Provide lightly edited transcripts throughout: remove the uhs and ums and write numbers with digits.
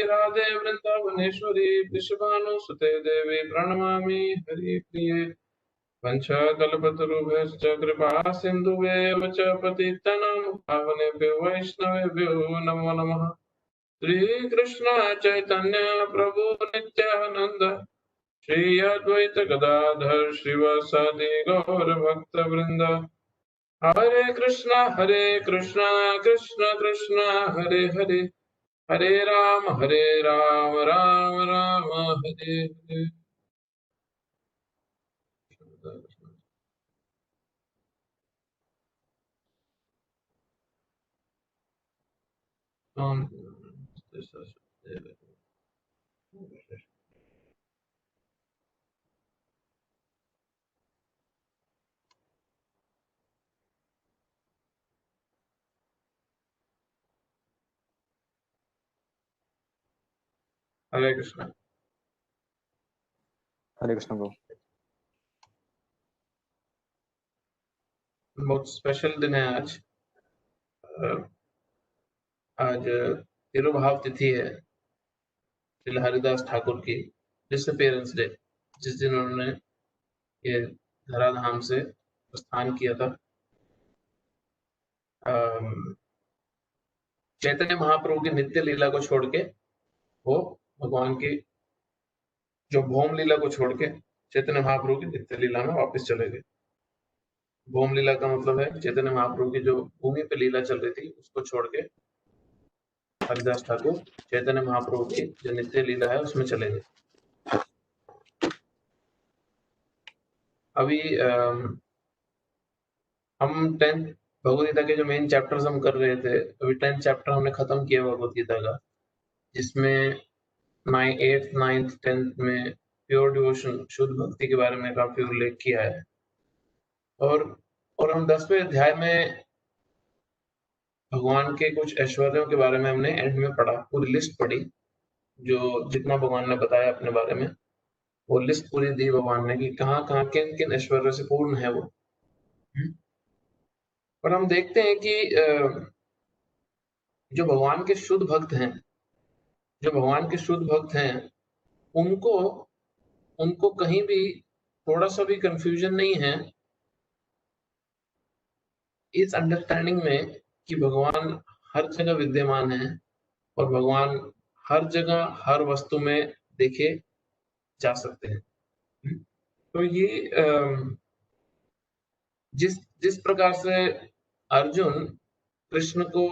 राधे वृंदावनेश्वरी वृषभानुसुते देवी प्रणमामि हरिप्रिये वंशाकल्पतरुभ्यश्च कृपा सिन्धुभ्येव च पतितानां पावनेभ्यो वैष्णवेभ्यो नमो नमः। श्रीकृष्ण चैतन्य प्रभु नित्यानंद श्री अद्वैत गदाधर श्रीवासादि गौर भक्त वृंद हरे कृष्णा कृष्ण कृष्ण हरे हरे हरे राम राम राम हरे हरे। हरे कृष्ण ब्रो। बहुत स्पेशल दिन है आज। आज तिरुभाव तिथि है श्री हरिदास ठाकुर की डिसअपियरेंस डे, जिस दिन उन्होंने ये धराधाम से प्रस्थान किया था। चैतन्य महाप्रभु की नित्य लीला को छोड़ के वो भगवान की जो भौम लीला को छोड़ के चैतन्य महाप्रभु की नित्य लीला में वापस चले गए। भौम लीला का मतलब है चैतन्य महाप्रभु की जो भूमि पे लीला चल रही थी उसको छोड़ के हरिदास ठाकुर चैतन्य महाप्रभु की जो नित्य लीला है उसमें चले गए। अभी हम 10th भगवद गीता के जो मेन चैप्टर्स हम कर रहे थे, अभी 10th चैप्टर हमने खत्म किया भगवद गीता का, जिसमें 8th, 9th, 10th में प्योर डिवोशन शुद्ध भक्ति के बारे में काफी उल्लेख किया है। और हम 10वें अध्याय में भगवान के कुछ ऐश्वर्यों के बारे में हमने एंड में पढ़ा, पूरी लिस्ट पढ़ी, जो जितना भगवान ने बताया अपने बारे में वो लिस्ट पूरी दी भगवान ने कि कहाँ कहाँ किन किन ऐश्वर्य से पूर्ण है वो। और हम देखते हैं कि जो भगवान के शुद्ध भक्त हैं, उनको कहीं भी थोड़ा सा भी कंफ्यूजन नहीं है इस अंडरस्टैंडिंग में कि भगवान हर जगह विद्यमान है और भगवान हर जगह हर वस्तु में देखे जा सकते हैं। तो ये जिस प्रकार से अर्जुन कृष्ण को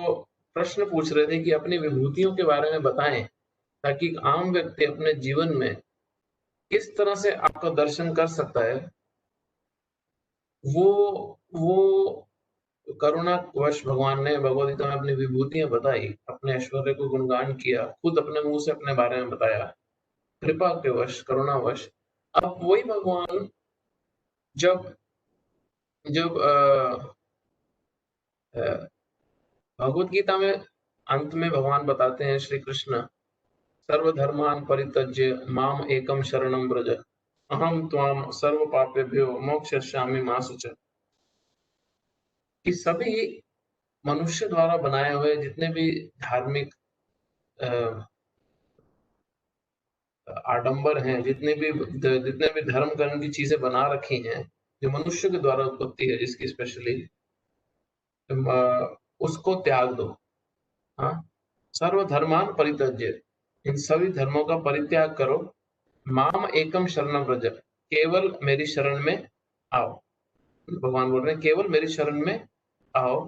प्रश्न पूछ रहे थे कि अपनी विभूतियों के बारे में बताएं, ताकि आम व्यक्ति अपने जीवन में किस तरह से आपका दर्शन कर सकता है, वो करुणावश भगवान ने भगवद गीता में अपनी विभूतियां बताई, अपने ऐश्वर्य को गुणगान किया, खुद अपने मुंह से अपने बारे में बताया, कृपा के वश, करुणावश। अब वही भगवान जब जब भगवद गीता में अंत में भगवान बताते हैं, श्री कृष्ण, सर्वधर्मान परित्यज्य माम एकम शरणं व्रज अहम त्वाम सर्व पापेभ्यो मोक्षयिष्यामि मा शुचः। कि सभी मनुष्य द्वारा बनाए हुए जितने भी धार्मिक आडंबर हैं, जितने भी धर्म कर्म की चीजें बना रखी हैं, जो मनुष्य के द्वारा उत्पत्ति है जिसकी स्पेशली, उसको त्याग दो। हाँ, सर्वधर्मान परित्यज्य, इन सभी धर्मों का परित्याग करो, माम एकम शरणं व्रज, केवल मेरी शरण में आओ। भगवान बोल रहे हैं केवल मेरी शरण में आओ।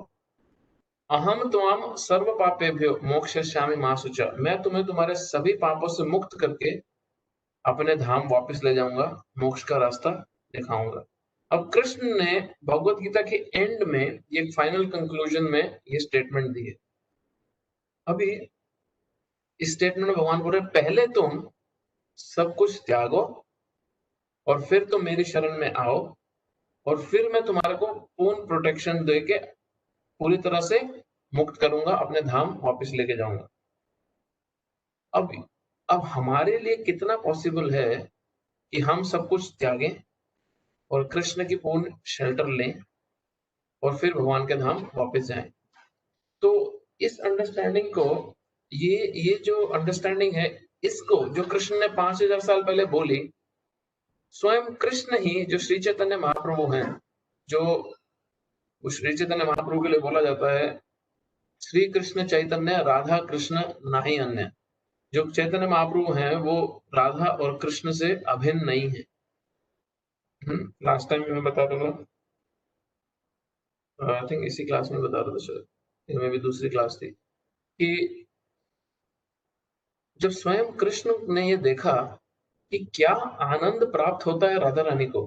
अहम त्वाम सर्व पापेभ्यो मोक्षयिष्यामि मा शुचः, मैं तुम्हें तुम्हारे सभी पापों से मुक्त करके अपने धाम वापस ले जाऊंगा, मोक्ष का रास्ता दिखाऊंगा। अब कृष्ण ने भगवत गीता के एंड में ये फाइनल कंक्लूजन में ये स्टेटमेंट दी है। अभी इस स्टेटमेंट में भगवान बोल रहे पहले तुम सब कुछ त्यागो और फिर तुम मेरी शरण में आओ, और फिर मैं तुम्हारे को पूर्ण प्रोटेक्शन देके पूरी तरह से मुक्त करूंगा, अपने धाम वापस लेके जाऊंगा। अब हमारे लिए कितना पॉसिबल है कि हम सब कुछ त्यागें और कृष्ण की पूर्ण शेल्टर लें और फिर भगवान के धाम वापस जाएं। तो इस अंडरस्टैंडिंग को ये जो अंडरस्टैंडिंग है, इसको जो कृष्ण ने 5000 साल पहले बोली, स्वयं कृष्ण ही जो श्री चैतन्य महाप्रभु हैं, जो श्री चैतन्य महाप्रभु के लिए बोला जाता है, श्री कृष्ण चैतन्य राधा कृष्ण नाही अन्य। जो चैतन्य महाप्रभु हैं वो राधा और कृष्ण से अभिन्न नहीं है। लास्ट टाइम मैं बता दूंगा, आई थिंक इसी क्लास में बता रहा था शायद, इसमें भी दूसरी क्लास थी, कि जब स्वयं कृष्ण ने ये देखा कि क्या आनंद प्राप्त होता है राधा रानी को,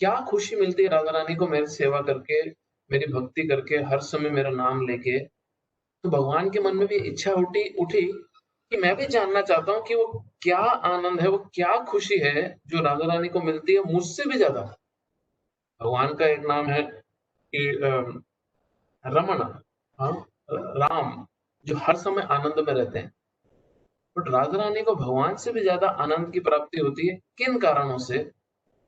क्या खुशी मिलती है राधा रानी को मेरी सेवा करके, मेरी भक्ति करके, हर समय मेरा नाम लेके, तो भगवान के मन में भी इच्छा उठी उठी कि मैं भी जानना चाहता हूँ कि वो क्या आनंद है, वो क्या खुशी है जो राधा रानी को मिलती है मुझसे भी ज्यादा। भगवान का एक नाम है कि रमण, हाँ, राम, जो हर समय आनंद में रहते हैं। बट राधा रानी को भगवान से भी ज्यादा आनंद की प्राप्ति होती है। किन कारणों से?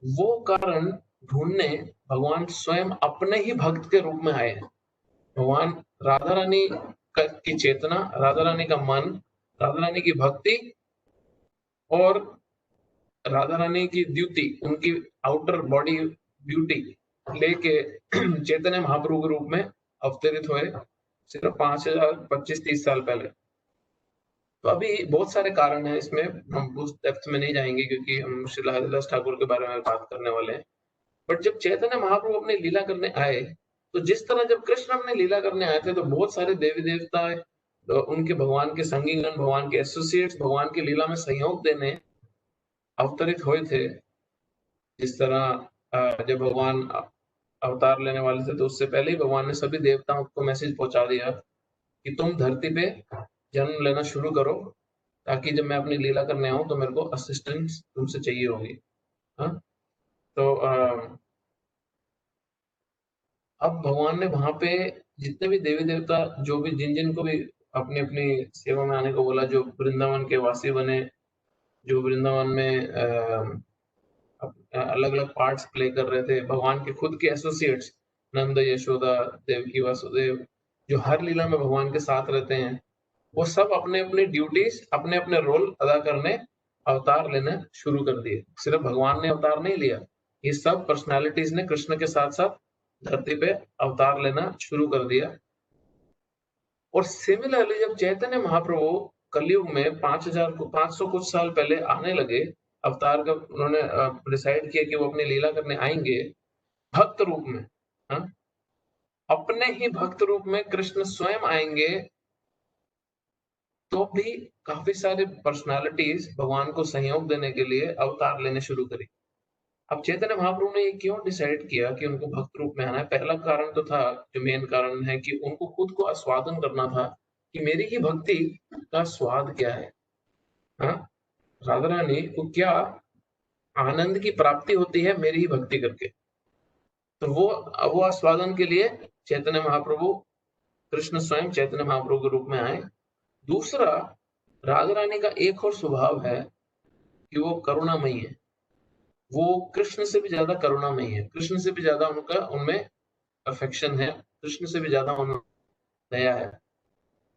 वो कारण ढूंढने भगवान स्वयं अपने ही भक्त के रूप में आए हैं। भगवान राधा रानी की चेतना, राधा रानी का मन, राधा रानी की भक्ति और राधा रानी की द्युति, उनकी आउटर बॉडी ब्यूटी लेके चैतन्य महाप्रभु के रूप में अवतरित हुए सिर्फ 5025-30 साल पहले। तो अभी बहुत सारे कारण हैं इसमें, हम उस डेप्थ में नहीं जाएंगे क्योंकि हम श्री हरिदास ठाकुर के बारे में बात करने वाले हैं। बट जब चैतन्य महाप्रभु अपनी लीला करने आए, तो जिस तरह जब कृष्ण अपने लीला करने आए थे तो बहुत सारे देवी देवता, उनके भगवान के संगीगण, भगवान के एसोसिएट्स भगवान की लीला में सहयोग देने अवतरित हुए थे। जिस तरह जब भगवान अवतार लेने वाले थे तो उससे पहले ही भगवान ने सभी देवताओं को मैसेज पहुंचा दिया कि तुम धरती पे जन्म लेना शुरू करो, ताकि जब मैं अपनी लीला करने आऊं तो मेरे को असिस्टेंस तुमसे चाहिए होगी। हाँ, तो अब भगवान ने वहां पे जितने भी देवी देवता, जो भी जिन को भी अपनी अपनी सेवा में आने को बोला, जो वृंदावन के वासी बने, जो वृंदावन में अलग अलग पार्ट्स प्ले कर रहे थे, भगवान के खुद के एसोसिएट्स नंद, यशोदा, देवकी, वासुदेव, जो हर लीला में भगवान के साथ रहते हैं, वो सब अपने अपने ड्यूटीज, अपने अपने रोल अदा करने अवतार लेने शुरू कर दिए। सिर्फ भगवान ने अवतार नहीं लिया, ये सब पर्सनालिटीज ने कृष्ण के साथ साथ धरती पे अवतार लेना शुरू कर दिया। और सिमिलरली जब चैतन्य महाप्रभु कलयुग में 500 कुछ साल पहले आने लगे, अवतार का उन्होंने डिसाइड किया कि वो अपनी लीला करने आएंगे भक्त रूप में। हाँ, अपने ही भक्त रूप में कृष्ण स्वयं आएंगे, तो भी काफी सारे पर्सनालिटीज भगवान को सहयोग देने के लिए अवतार लेने शुरू करी। अब चैतन्य महाप्रभु ने ये क्यों डिसाइड किया कि उनको भक्त रूप में आना है? पहला कारण तो था, जो मेन कारण है, कि उनको खुद को आस्वादन करना था कि मेरी ही भक्ति का स्वाद क्या है। हाँ, राधा रानी को क्या आनंद की प्राप्ति होती है मेरी ही भक्ति करके। तो वो आस्वादन के लिए चैतन्य महाप्रभु, कृष्ण स्वयं चैतन्य महाप्रभु के रूप में आए। दूसरा, राधा रानी का एक और स्वभाव है कि वो करुणामयी है। वो कृष्ण से भी ज्यादा करुणामयी है, कृष्ण से भी ज्यादा उनका उनमें अफेक्शन है, कृष्ण से भी ज्यादा उनमें दया है।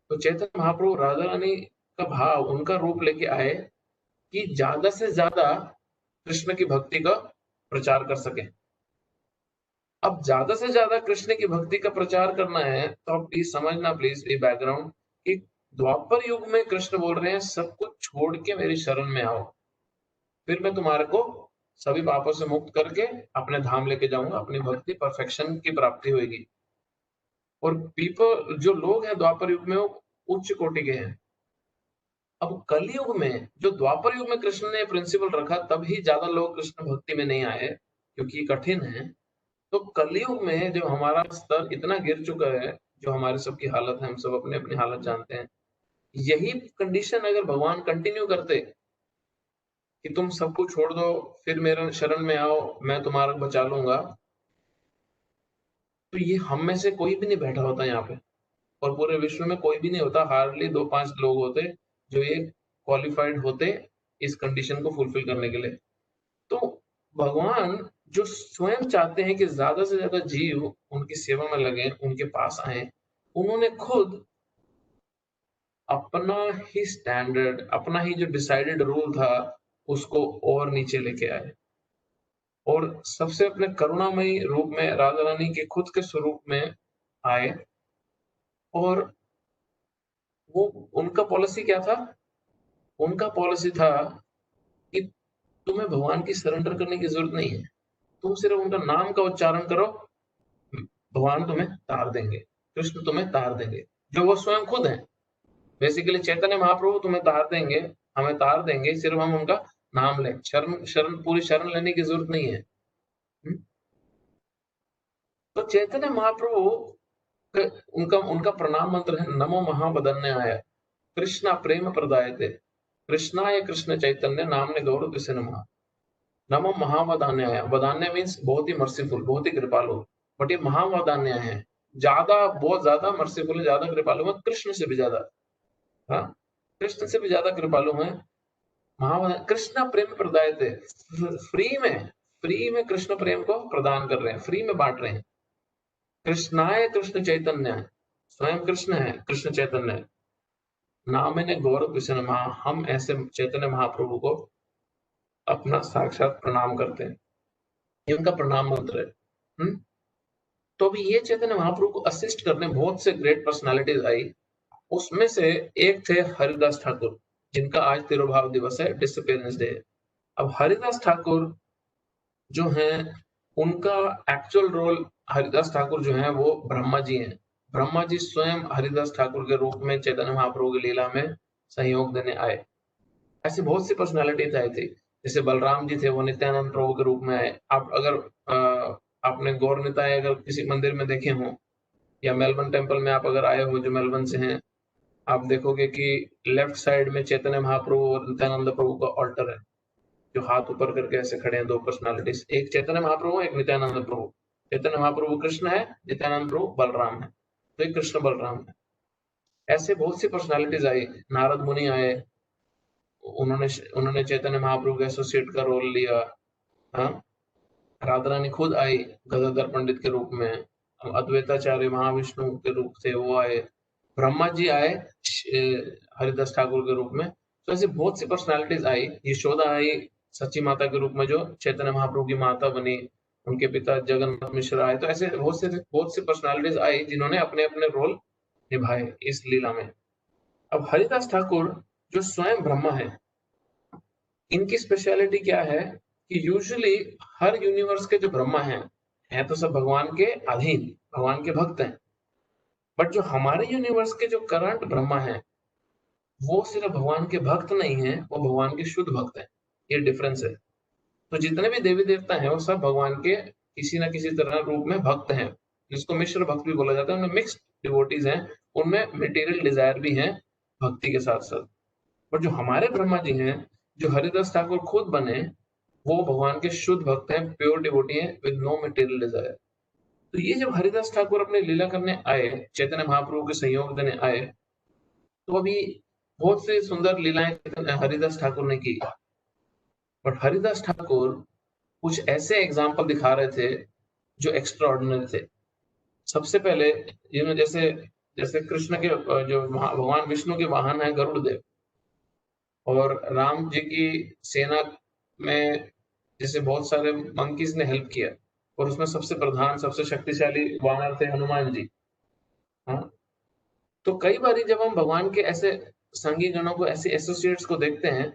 तो चैतन्य महाप्रभु राधा रानी का भाव, उनका रूप लेके आए कि ज्यादा से ज्यादा कृष्ण की भक्ति का प्रचार कर सके। अब ज्यादा से ज्यादा कृष्ण की भक्ति का प्रचार करना है तो आप प्लीज समझना, प्लीज ये बैकग्राउंड, कि द्वापर युग में कृष्ण बोल रहे हैं सब कुछ छोड़ के मेरी शरण में आओ, फिर मैं तुम्हारे को सभी पापों से मुक्त करके अपने धाम लेके जाऊंगा, अपनी भक्ति परफेक्शन की प्राप्ति होगी। और पीपल, जो लोग हैं द्वापर युग में, वो उच्च कोटि के हैं। अब कलयुग में, जो द्वापर युग में कृष्ण ने प्रिंसिपल रखा, तभी ज्यादा लोग कृष्ण भक्ति में नहीं आए क्योंकि कठिन है। तो कलयुग में जो हमारा स्तर इतना गिर चुका है, जो हमारे सबकी हालत है, हम सब अपने अपनी हालत जानते हैं, यही कंडीशन अगर भगवान कंटिन्यू करते कि तुम सबको छोड़ दो, फिर मेरे शरण में आओ, मैं तुम्हारा बचा लूंगा, तो ये हम में से कोई भी नहीं बैठा होता यहाँ पे, और पूरे विश्व में कोई भी नहीं होता, हार्डली 2-5 लोग होते जो ये क्वालिफाइड होते इस कंडीशन को फुलफिल करने के लिए। तो भगवान जो स्वयं चाहते हैं कि ज्यादा से ज्यादा जीव उनकी सेवा में लगे, उनके पास आए, उन्होंने खुद अपना ही स्टैंडर्ड, अपना ही जो डिसाइडेड रूल था, उसको और नीचे लेके आए। और सबसे अपने करुणामयी रूप में राधा रानी के खुद के स्वरूप में आए। और वो उनका पॉलिसी क्या था? उनका पॉलिसी था कि तुम्हें भगवान की सरेंडर करने की ज़रूरत नहीं है। तुम सिर्फ़ उनका नाम का उच्चारण करो, भगवान तुम्हें तार देंगे, कृष्ण तुम्हें तार देंगे, जो वो स्वयं खुद हैं। बेसिकली चैतन्य महाप्रभु तुम्हें तार देंगे, हमें तार देंगे, सिर्फ़ हम उनका नाम लें। शरण शरण पूरी शरण लेने की ज़रूरत नहीं है। हुँ? तो चैतन्य महाप्रभु क उनका उनका प्रणाम मंत्र है, नमो महावदन्याय, कृष्णा प्रेम प्रदायते, कृष्णाय कृष्ण चैतन्य नामने गौर दिसे नमः। नमो महावदान्याय, वदान्य मीन्स बहुत ही मर्सीफुल, बहुत ही कृपालु। बट ये महावदान्याय है, ज्यादा, बहुत ज्यादा मर्सीफुल है, ज्यादा कृपालु है, कृष्ण से भी ज्यादा। हाँ, कृष्ण से भी ज्यादा कृपालु है। महावदान कृष्ण प्रेम प्रदाय थे, फ्री में, फ्री में कृष्ण प्रेम को प्रदान कर रहे हैं, फ्री में बांट रहे हैं। कृष्णाय कृष्ण चैतन्य, स्वयं कृष्ण है, कृष्ण चैतन्य। नामिने गौरव कृष्ण महा, हम ऐसे चैतन्य महाप्रभु को अपना साक्षात प्रणाम करते हैं। ये उनका प्रणाम मंत्र है। तो अभी ये चैतन्य महाप्रभु को असिस्ट करने बहुत से ग्रेट पर्सनालिटीज आई। उसमें से एक थे हरिदास ठाकुर, जिनका आज तिरुभाव दिवस है, डिसअपियरेंस डे। अब हरिदास ठाकुर जो हैं, उनका एक्चुअल रोल, हरिदास ठाकुर जो हैं वो ब्रह्मा जी हैं। ब्रह्मा जी स्वयं हरिदास ठाकुर के रूप में चैतन्य महाप्रभु की लीला में सहयोग देने आए। ऐसी बहुत सी पर्सनालिटीज आई थी। जैसे बलराम जी थे, वो नित्यानंद प्रभु के रूप में आए। आप अगर आपने गौर निताय अगर किसी मंदिर में देखे हों, या मेलबर्न टेम्पल में आप अगर आए हो, जो मेलबर्न से हैं, आप देखोगे कि लेफ्ट साइड में चैतन्य महाप्रभु और नित्यानंद प्रभु का ऑल्टर है, जो हाथ ऊपर करके ऐसे खड़े हैं, दो पर्सनालिटीज, एक चैतन्य महाप्रभु, एक नित्यानंद प्रभु। चैतन्य महाप्रभु कृष्ण है, नित्यानंद प्रभु बलराम है, तो एक कृष्ण बलराम है। ऐसे बहुत सी पर्सनालिटीज आई। नारद मुनि आए, उन्होंने उन्होंने चैतन्य महाप्रभु के एसोसिएट का रोल लिया। हाँ, राधा रानी खुद आई गदाधर पंडित के रूप में। अद्वैताचार्य महाविष्णु के रूप थे, वो आए। ब्रह्मा जी आए हरिदास ठाकुर के रूप में। तो ऐसी बहुत सी पर्सनालिटीज आई। यशोदा आई सची माता के रूप में, जो चैतन्य महाप्रभु की माता बनी। उनके पिता जगन्नाथ मिश्र आए। तो ऐसे बहुत सी पर्सनालिटीज आई, जिन्होंने अपने अपने रोल निभाए इस लीला में। अब हरिदास ठाकुर जो स्वयं ब्रह्मा है, इनकी स्पेशलिटी क्या है कि यूजुअली हर यूनिवर्स के जो ब्रह्मा हैं तो सब भगवान के अधीन, भगवान के भक्त हैं। बट जो हमारे यूनिवर्स के जो करंट ब्रह्मा हैं, वो सिर्फ भगवान के भक्त नहीं हैं, वो भगवान के शुद्ध भक्त हैं। ये डिफरेंस है। तो जितने भी देवी देवता हैं, वो सब भगवान के किसी न किसी तरह रूप में भक्त हैं, जिसको मिश्र भक्त भी बोला जाता है। उनमें मिक्स्ड डिवोटीज हैं, उनमें मटेरियल डिजायर भी हैं भक्ति के साथ साथ। पर जो हमारे ब्रह्मा जी हैं, जो हरिदास ठाकुर खुद बने, वो भगवान के शुद्ध भक्त हैं, प्योर डिवोटी हैं, विद नो मटेरियल डिजायर। तो ये जब हरिदास ठाकुर अपने लीला करने आए, चैतन्य महाप्रभु के सहयोग देने आए, तो अभी बहुत से सुंदर लीलाएं हरिदास ठाकुर ने की। बट हरिदास ठाकुर कुछ ऐसे एग्जाम्पल दिखा रहे थे जो एक्स्ट्रा ऑर्डिनरी थे। सबसे पहले, जैसे जैसे कृष्ण के जो भगवान विष्णु के वाहन है गरुड़ देव, और राम जी की सेना में जैसे बहुत सारे मंकीज ने हेल्प किया, और उसमें सबसे प्रधान, सबसे शक्तिशाली वानर थे हनुमान जी। हाँ, तो कई बार जब हम भगवान के ऐसे संगी गणों को, ऐसे एसोसिएट्स को देखते हैं,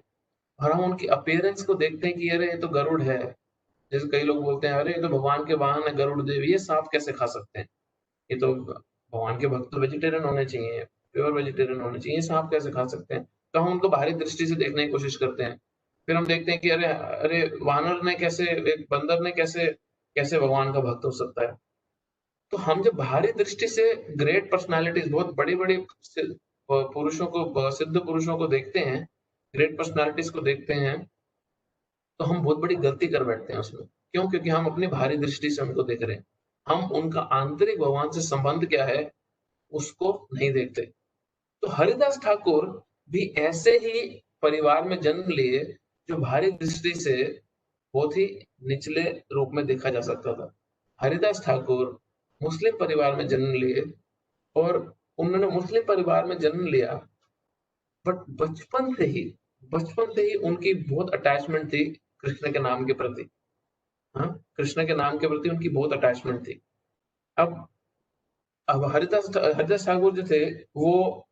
और हम उनकी अपीयरेंस को देखते हैं कि अरे ये तो गरुड़ है। जैसे कई लोग बोलते हैं, अरे ये तो भगवान के वाहन है गरुड़ देव, ये सांप कैसे खा सकते हैं? ये तो भगवान के भक्त तो वेजिटेरियन होने चाहिए, प्योर वेजिटेरियन होने चाहिए, ये सांप कैसे खा सकते हैं? तो हम उनको बाहरी दृष्टि से देखने की कोशिश करते हैं। फिर हम देखते हैं कि अरे अरे वानर ने कैसे, एक बंदर ने कैसे कैसे भगवान का भक्त हो सकता है? तो हम जब बाहरी दृष्टि से ग्रेट पर्सनालिटीज, बहुत बड़ी बड़ी पुरुषों को, सिद्ध पुरुषों को देखते हैं, ग्रेट पर्सनालिटीज को देखते हैं, तो हम बहुत बड़ी गलती कर बैठते हैं उसमें। क्यों? क्योंकि हम अपनी बाहरी दृष्टि से उनको देख रहे हैं। हम उनका आंतरिक भगवान से संबंध क्या है, उसको नहीं देखते। तो हरिदास ठाकुर भी ऐसे ही परिवार में जन्म लिए, जो बाहरी दृष्टि से बहुत ही निचले रूप में देखा जा सकता था। हरिदास ठाकुर मुस्लिम परिवार में जन्म लिए, और उन्होंने मुस्लिम परिवार में जन्म लिया, बट बचपन से ही उनकी बहुत अटैचमेंट थी कृष्ण के नाम के प्रति। हाँ, कृष्ण के नाम के प्रति उनकी बहुत अटैचमेंट थी। अब अब हरिदास ठाकुर जो थे, वो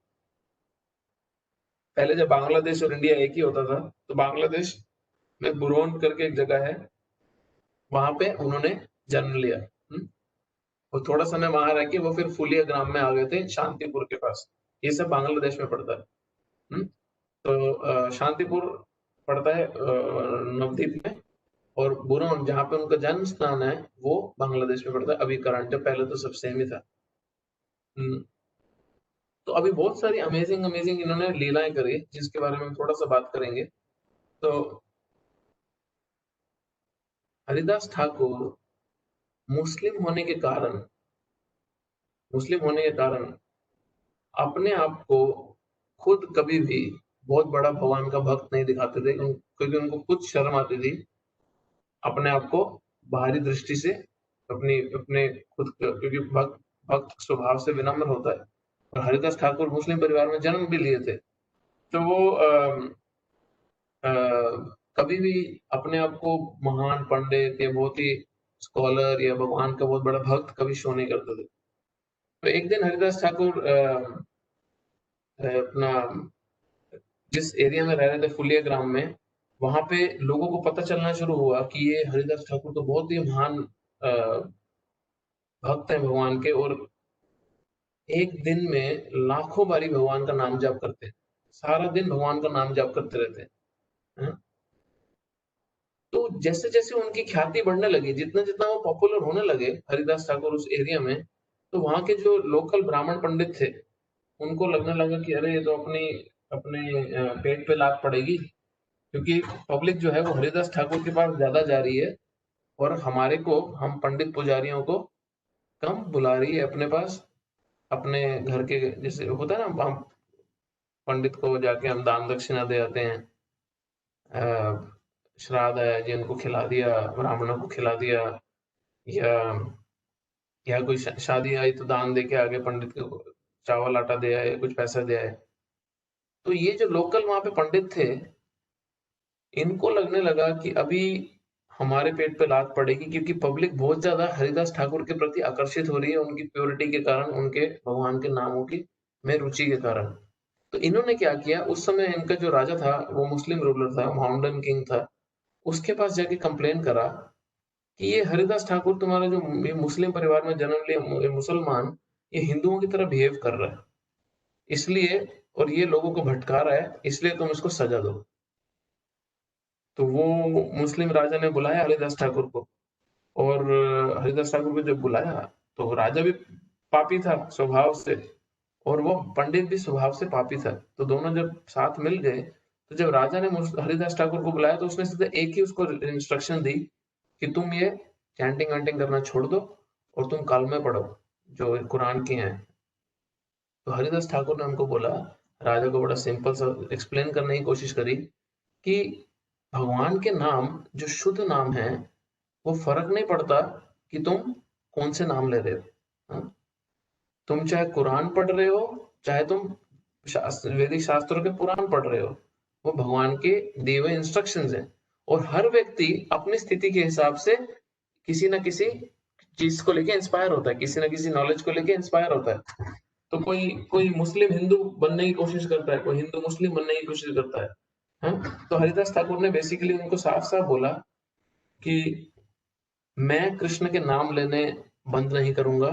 पहले जब बांग्लादेश और इंडिया एक ही होता था, तो बांग्लादेश में बुरोन करके एक जगह है, वहां पे उन्होंने जन्म लिया। और थोड़ा समय वहां रह के वो फिर फुलिया ग्राम में आ गए थे, शांतिपुर के पास। ये सब बांग्लादेश में पड़ता है। हम्म, तो शांतिपुर पड़ता है नवद्वीप में, और बुरोन जहाँ पे उनका जन्म स्थान है वो बांग्लादेश में पड़ता है अभी करंट, जब पहले तो सब सेम ही था। हम्म, तो अभी बहुत सारी अमेजिंग अमेजिंग इन्होंने लीलाएं करी, जिसके बारे में थोड़ा सा बात करेंगे। तो हरिदास ठाकुर मुस्लिम होने के कारण मुस्लिम होने के कारण अपने आप को खुद कभी भी बहुत बड़ा भगवान का भक्त नहीं दिखाते थे, क्योंकि उनको खुद शर्म आती थी अपने आप को बाहरी दृष्टि से, अपनी अपने खुद, क्योंकि भक्त भक्त स्वभाव से विनम्र होता है। और हरिदास ठाकुर मुस्लिम परिवार में जन्म भी लिए थे, तो वो अ, कभी भी अपने आप को महान पंडित या बहुत ही स्कॉलर या भगवान का बहुत बड़ा भक्त कभी शो नहीं करते थे। तो एक दिन हरिदास ठाकुर अपना जिस एरिया में रह रहे थे फुलिया ग्राम में, वहां पे लोगों को पता चलना शुरू हुआ कि ये हरिदास ठाकुर तो बहुत ही महान भक्त हैं भगवान के, और एक दिन में लाखों बारी भगवान का नाम जाप करते हैं, सारा दिन भगवान का नाम जाप करते रहते हैं। तो जैसे जैसे उनकी ख्याति बढ़ने लगी, जितना जितना वो पॉपुलर होने लगे हरिदास ठाकुर उस एरिया में, तो वहां के जो लोकल ब्राह्मण पंडित थे, उनको लगने लगा कि अरे ये तो अपनी अपने पेट पे लात पड़ेगी, क्योंकि पब्लिक जो है वो हरिदास ठाकुर के पास ज्यादा जा रही है, और हमारे को, हम पंडित पुजारियों को कम बुला रही है अपने पास। अपने घर के जैसे होता है ना, हम पंडित को जाके हम दान दक्षिणा दे आते हैं, श्राद्ध है जी उनको खिला दिया, ब्राह्मणों को खिला दिया, या कोई शादी आई तो दान दे के आगे पंडित को चावल आटा दे आए, कुछ पैसा दे आए। तो ये जो लोकल वहां पे पंडित थे, इनको लगने लगा कि अभी हमारे पेट पे लात पड़ेगी, क्योंकि पब्लिक बहुत ज्यादा हरिदास ठाकुर के प्रति आकर्षित हो रही है, उनकी प्योरिटी के कारण, उनके भगवान के नामों की में रुचि के कारण। तो इन्होंने क्या किया, उस समय इनका जो राजा था वो मुस्लिम रूलर था, माउंटेन किंग था, उसके पास जाके कंप्लेन करा कि ये हरिदास ठाकुर तुम्हारा जो ये मुस्लिम परिवार में जन्म लिया, ये मुसलमान, ये हिंदुओं की तरह बिहेव कर रहा है, इसलिए, और ये लोगों को भटका रहा है, इसलिए तुम इसको सजा दो। तो वो मुस्लिम राजा ने बुलाया हरिदास ठाकुर को, और हरिदास ठाकुर को जब बुलाया, तो राजा भी पापी था स्वभाव से, और वो पंडित भी स्वभाव से पापी था। तो दोनों जब साथ मिल गए, तो जब राजा ने हरिदास ठाकुर को बुलाया, तो उसने सीधे एक ही उसको इंस्ट्रक्शन दी कि तुम ये चैंटिंग वैंटिंग करना छोड़ दो, और तुम कलमे पढ़ो जो कुरान की हैं। तो हरिदास ठाकुर ने उनको बोला, राजा को बड़ा सिंपल सा एक्सप्लेन करने की कोशिश करी कि भगवान के नाम जो शुद्ध नाम है, वो फर्क नहीं पड़ता कि तुम कौन से नाम ले रहे हो। हाँ? तुम चाहे कुरान पढ़ रहे हो, चाहे तुम वैदिक शास्त्रों के पुराण पढ़ रहे हो, वो भगवान के दिए हुए इंस्ट्रक्शंस हैं। और हर व्यक्ति अपनी स्थिति के हिसाब से किसी ना किसी चीज को लेके इंस्पायर होता है, किसी ना किसी नॉलेज को लेके इंस्पायर होता है। तो कोई कोई मुस्लिम हिंदू बनने की कोशिश करता है, कोई हिंदू मुस्लिम बनने की कोशिश करता है। हाँ? तो हरिदास ठाकुर ने बेसिकली उनको साफ साफ बोला कि मैं कृष्ण के नाम लेने बंद नहीं करूंगा,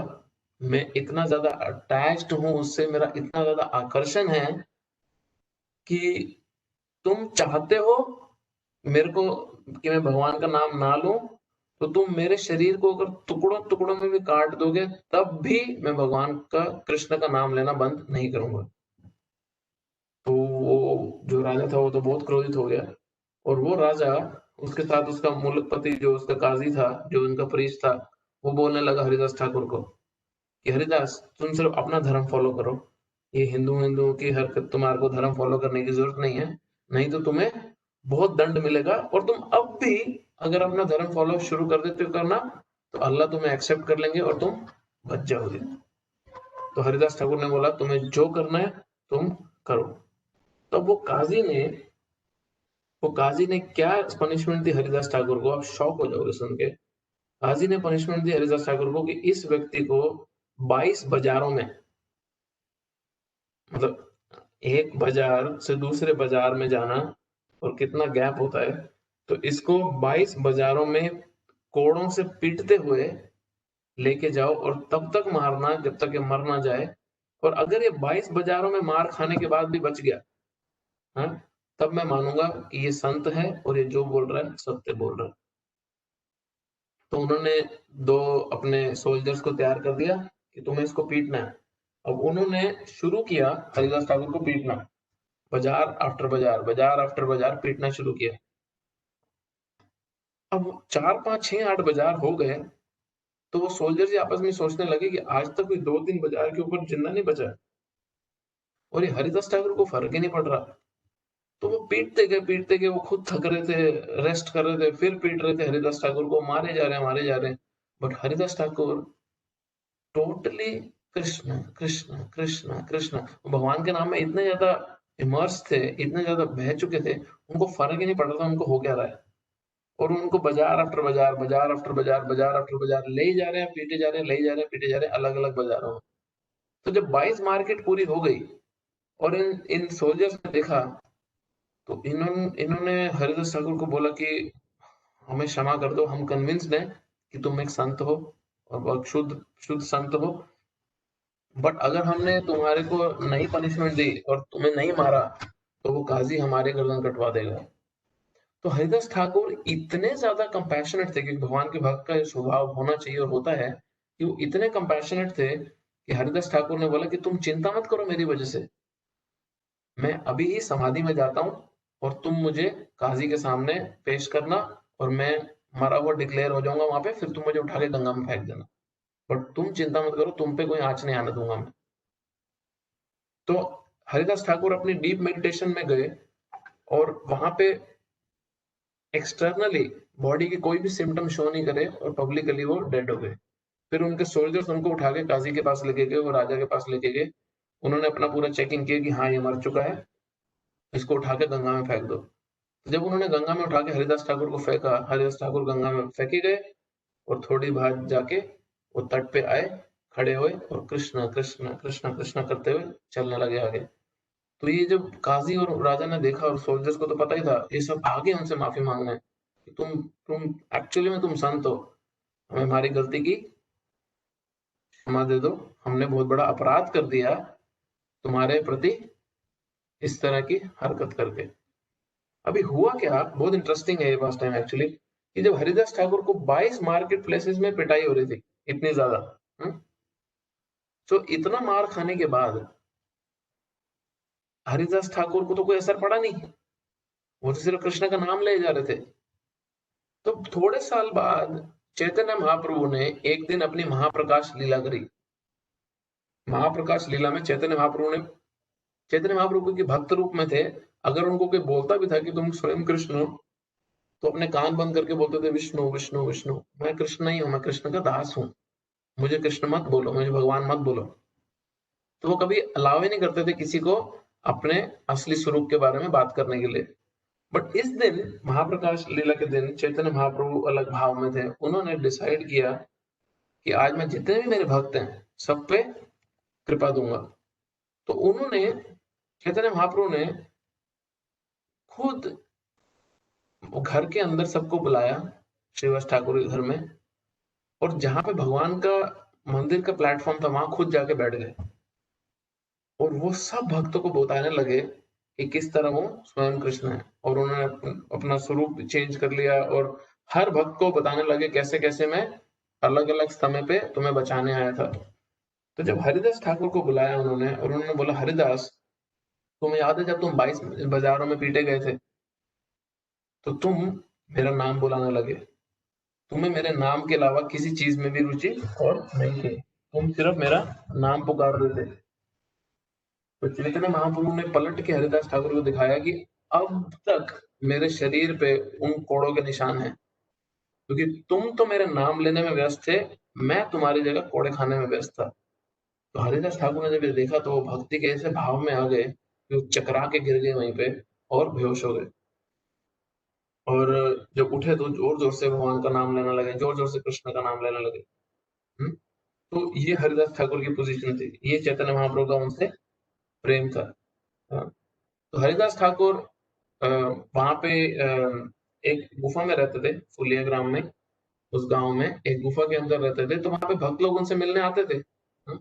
मैं इतना ज्यादा अटैच्ड हूं उससे, मेरा इतना ज्यादा आकर्षण है कि तुम चाहते हो मेरे को कि मैं भगवान का नाम ना लूं, तो तुम मेरे शरीर को अगर टुकड़ों टुकड़ों में भी काट दोगे, तब भी मैं भगवान का, कृष्ण का नाम लेना बंद नहीं करूंगा। तो वो जो राजा था वो तो बहुत क्रोधित हो गया, और वो राजा, उसके साथ उसका मुलकपति जो उसका काजी था, जो उनका प्रीस्ट था, वो बोलने लगा हरिदास ठाकुर को कि हरिदास तुम सिर्फ अपना धर्म फॉलो करो, ये हिंदू हिंदुओं की हरकत, तुम्हारे को धर्म फॉलो करने की जरूरत नहीं है, नहीं तो तुम्हें बहुत दंड मिलेगा, और तुम अब भी अगर अपना धर्म फॉलो शुरू कर देते हो करना, तो अल्लाह तुम्हें एक्सेप्ट कर लेंगे और तुम बच जाओगे। तो हरिदास ठाकुर ने बोला तुम्हें जो करना है तुम करो। तो वो काजी ने क्या पनिशमेंट दी हरिदास ठाकुर को, आप शॉक हो जाओगे सुन के। काजी ने पनिशमेंट दी हरिदास ठाकुर को कि इस व्यक्ति को 22 बाजारों में, मतलब एक बाजार से दूसरे बाजार में जाना और कितना गैप होता है, तो इसको 22 बाजारों में कोड़ों से पीटते हुए लेके जाओ और तब तक मारना जब तक ये मर ना जाए। और अगर ये 22 बाजारों में मार खाने के बाद भी बच गया, हाँ, तब मैं मानूंगा कि ये संत है और ये जो बोल रहा है सत्य बोल रहा है। तो उन्होंने 2 अपने सोल्जर्स को तैयार कर दिया कि तुम्हें इसको पीटना है। अब उन्होंने शुरू किया हरिदास ठाकुर को पीटना, बाजार आफ्टर बाजार, बाजार आफ्टर बाजार पीटना शुरू किया। अब 4, 5, 6, 8 बाजार हो गए, तो वो सोल्जर्स आपस में सोचने लगे कि आज तक कोई 2-3 बाजार के ऊपर जिंदा नहीं बचा और ये हरिदास ठाकुर को फर्क ही नहीं पड़ रहा। तो वो पीटते गए, वो खुद थक रहे थे, रेस्ट कर रहे थे, फिर पीट रहे थे हरिदास ठाकुर को, मारे जा रहे हैं, मारे जा रहे हैं। बट हरिदास ठाकुर टोटली कृष्ण कृष्ण कृष्ण कृष्ण, भगवान के नाम में इतने ज्यादा इमर्स थे, इतने ज्यादा बह चुके थे, उनको फर्क ही नहीं पड़ रहा था उनको हो क्या रहा है। और उनको बाजार आफ्टर बाजार, बाजार आफ्टर बाजार, बाजार आफ्टर बाजार ले ही जा रहे हैं, पीटे जा रहे हैं, ले ही जा रहे हैं, पीटे जा रहे हैं, अलग अलग बाजारों में। तो जब 22 मार्केट पूरी हो गई और इन इन सोल्जर्स ने देखा, तो इन्होंने हरिदास ठाकुर को बोला कि हमें क्षमा कर दो, हम कन्विंस्ड हैं कि तुम एक संत हो और बहुत शुद्ध शुद्ध संत हो, बट अगर हमने तुम्हारे को नहीं पनिशमेंट दी और तुम्हें नहीं मारा, तो वो काजी हमारे गर्दन कटवा देगा। तो हरिदास ठाकुर इतने ज्यादा कंपैशनेट थे, क्योंकि भगवान के भक्त का ये स्वभाव होना चाहिए और होता है, कि वो इतने कंपैशनेट थे कि हरिदास ठाकुर ने बोला कि तुम चिंता मत करो मेरी वजह से, मैं अभी ही समाधि में जाता हूँ और तुम मुझे काजी के सामने पेश करना और मैं मरा हुआ डिक्लेयर हो जाऊंगा वहां पे, फिर तुम मुझे उठा के गंगा में फेंक देना, बट तुम चिंता मत करो, तुम पे कोई आंच नहीं आने दूंगा मैं। तो हरिदास ठाकुर अपनी डीप मेडिटेशन में गए और वहां पे एक्सटर्नली बॉडी के कोई भी सिम्टम शो नहीं करे और पब्लिकली वो डेड हो गए। फिर उनके सोल्जर्स उनको उठा के काजी के पास लेके गए, वो राजा के पास लेके गए। उन्होंने अपना पूरा चेकिंग किया कि हाँ ये मर चुका है, इसको उठा के गंगा में फेंक दो। तो जब उन्होंने गंगा में उठा के हरिदास ठाकुर को फेंका, हरिदास ठाकुर गंगा में फेंके गए और थोड़ी बार जाके वो तट पे आए, खड़े हुए और कृष्ण कृष्ण कृष्ण कृष्ण करते हुए चलने लगे आगे। तो ये जब काजी और राजा ने देखा, और सोल्जर्स को तो पता ही था, ये सब आगे उनसे माफी मांगने कि तुम एक्चुअली में तुम संत हो, हमें हमारी गलती की क्षमा दे दो, हमने बहुत बड़ा अपराध कर दिया तुम्हारे प्रति इस तरह की हरकत करके। अभी हुआ क्या, बहुत इंटरेस्टिंग है ये पास टाइम एक्चुअली, कि जब हरिदास ठाकुर को 22 मार्केट प्लेसेस में पिटाई हो रही थी, इतनी ज्यादा, तो इतना मार खाने के बाद हरिदास ठाकुर को तो कोई असर पड़ा नहीं, वो तो सिर्फ कृष्ण का नाम ले जा रहे थे। तो थोड़े साल बाद चैतन्य महाप्रभु ने एक दिन अपनी महाप्रकाश लीला करी। महाप्रकाश लीला में चैतन्य महाप्रभु के भक्त रूप में थे। अगर उनको कोई बोलता भी था कि तुम स्वयं कृष्ण हो, तो अपने कान बंद करके बोलते थे विष्णु विष्णु विष्णु, मैं कृष्ण नहीं हूं, मैं कृष्ण का दास हूं, मुझे कृष्ण मत बोलो, मुझे भगवान मत बोलो। तो वो कभी अलाउ ही नहीं करते थे किसी को अपने असली स्वरूप के बारे में बात करने के लिए। बट इस दिन महाप्रकाश लीला के दिन चैतन्य महाप्रभु अलग भाव में थे, उन्होंने डिसाइड किया कि आज मैं जितने भी मेरे भक्त हैं सब पे कृपा दूंगा। तो उन्होंने, चैतन्य महाप्रभु ने खुद घर के अंदर सबको बुलाया, श्रीवास ठाकुर के घर में, और जहां पे भगवान का मंदिर का प्लेटफॉर्म था वहां खुद जाके बैठ गए और वो सब भक्तों को बताने लगे कि किस तरह वो स्वयं कृष्ण है। और उन्होंने अपना स्वरूप चेंज कर लिया और हर भक्त को बताने लगे कैसे कैसे मैं अलग अलग समय पे तुम्हें बचाने आया था। तो जब हरिदास ठाकुर को बुलाया उन्होंने और उन्होंने बोला, हरिदास तुम्हें याद है जब तुम 22 बाजारों में पीटे गए थे, तो तुम मेरा नाम बुलाने लगे, तुम्हें मेरे नाम के अलावा किसी चीज में भी रुचि और नहीं थी, तुम सिर्फ मेरा नाम पुकार रहे थे। तो चैतन्य महाप्रभु ने पलट के हरिदास ठाकुर को दिखाया कि अब तक मेरे शरीर पे उन कोड़ों के निशान हैं, क्योंकि तुम तो मेरे नाम लेने में व्यस्त थे, मैं तुम्हारी जगह कोड़े खाने में व्यस्त था। तो हरिदास ठाकुर ने जब ये देखा तो वो भक्ति के ऐसे भाव में आ गए वो चकरा के गिर गए वहीं पे और बेहोश हो गए। और जब उठे तो जोर-जोर से भगवान का नाम लेने लगे, जोर-जोर से कृष्ण का नाम लेने लगे। हुँ? तो ये हरिदास ठाकुर की पोज़ीशन थी। ये चैतन्य महाप्रभु का उनसे प्रेम था। हाँ, तो हरिदास ठाकुर वहाँ पे एक गुफ़ा में रहते थे, फुलिया ग्राम में, उस गाँव में एक गुफ़ा के अंदर रहते थे, तो वहाँ पे भक्त लोग उनसे मिलने आते थे। हाँ,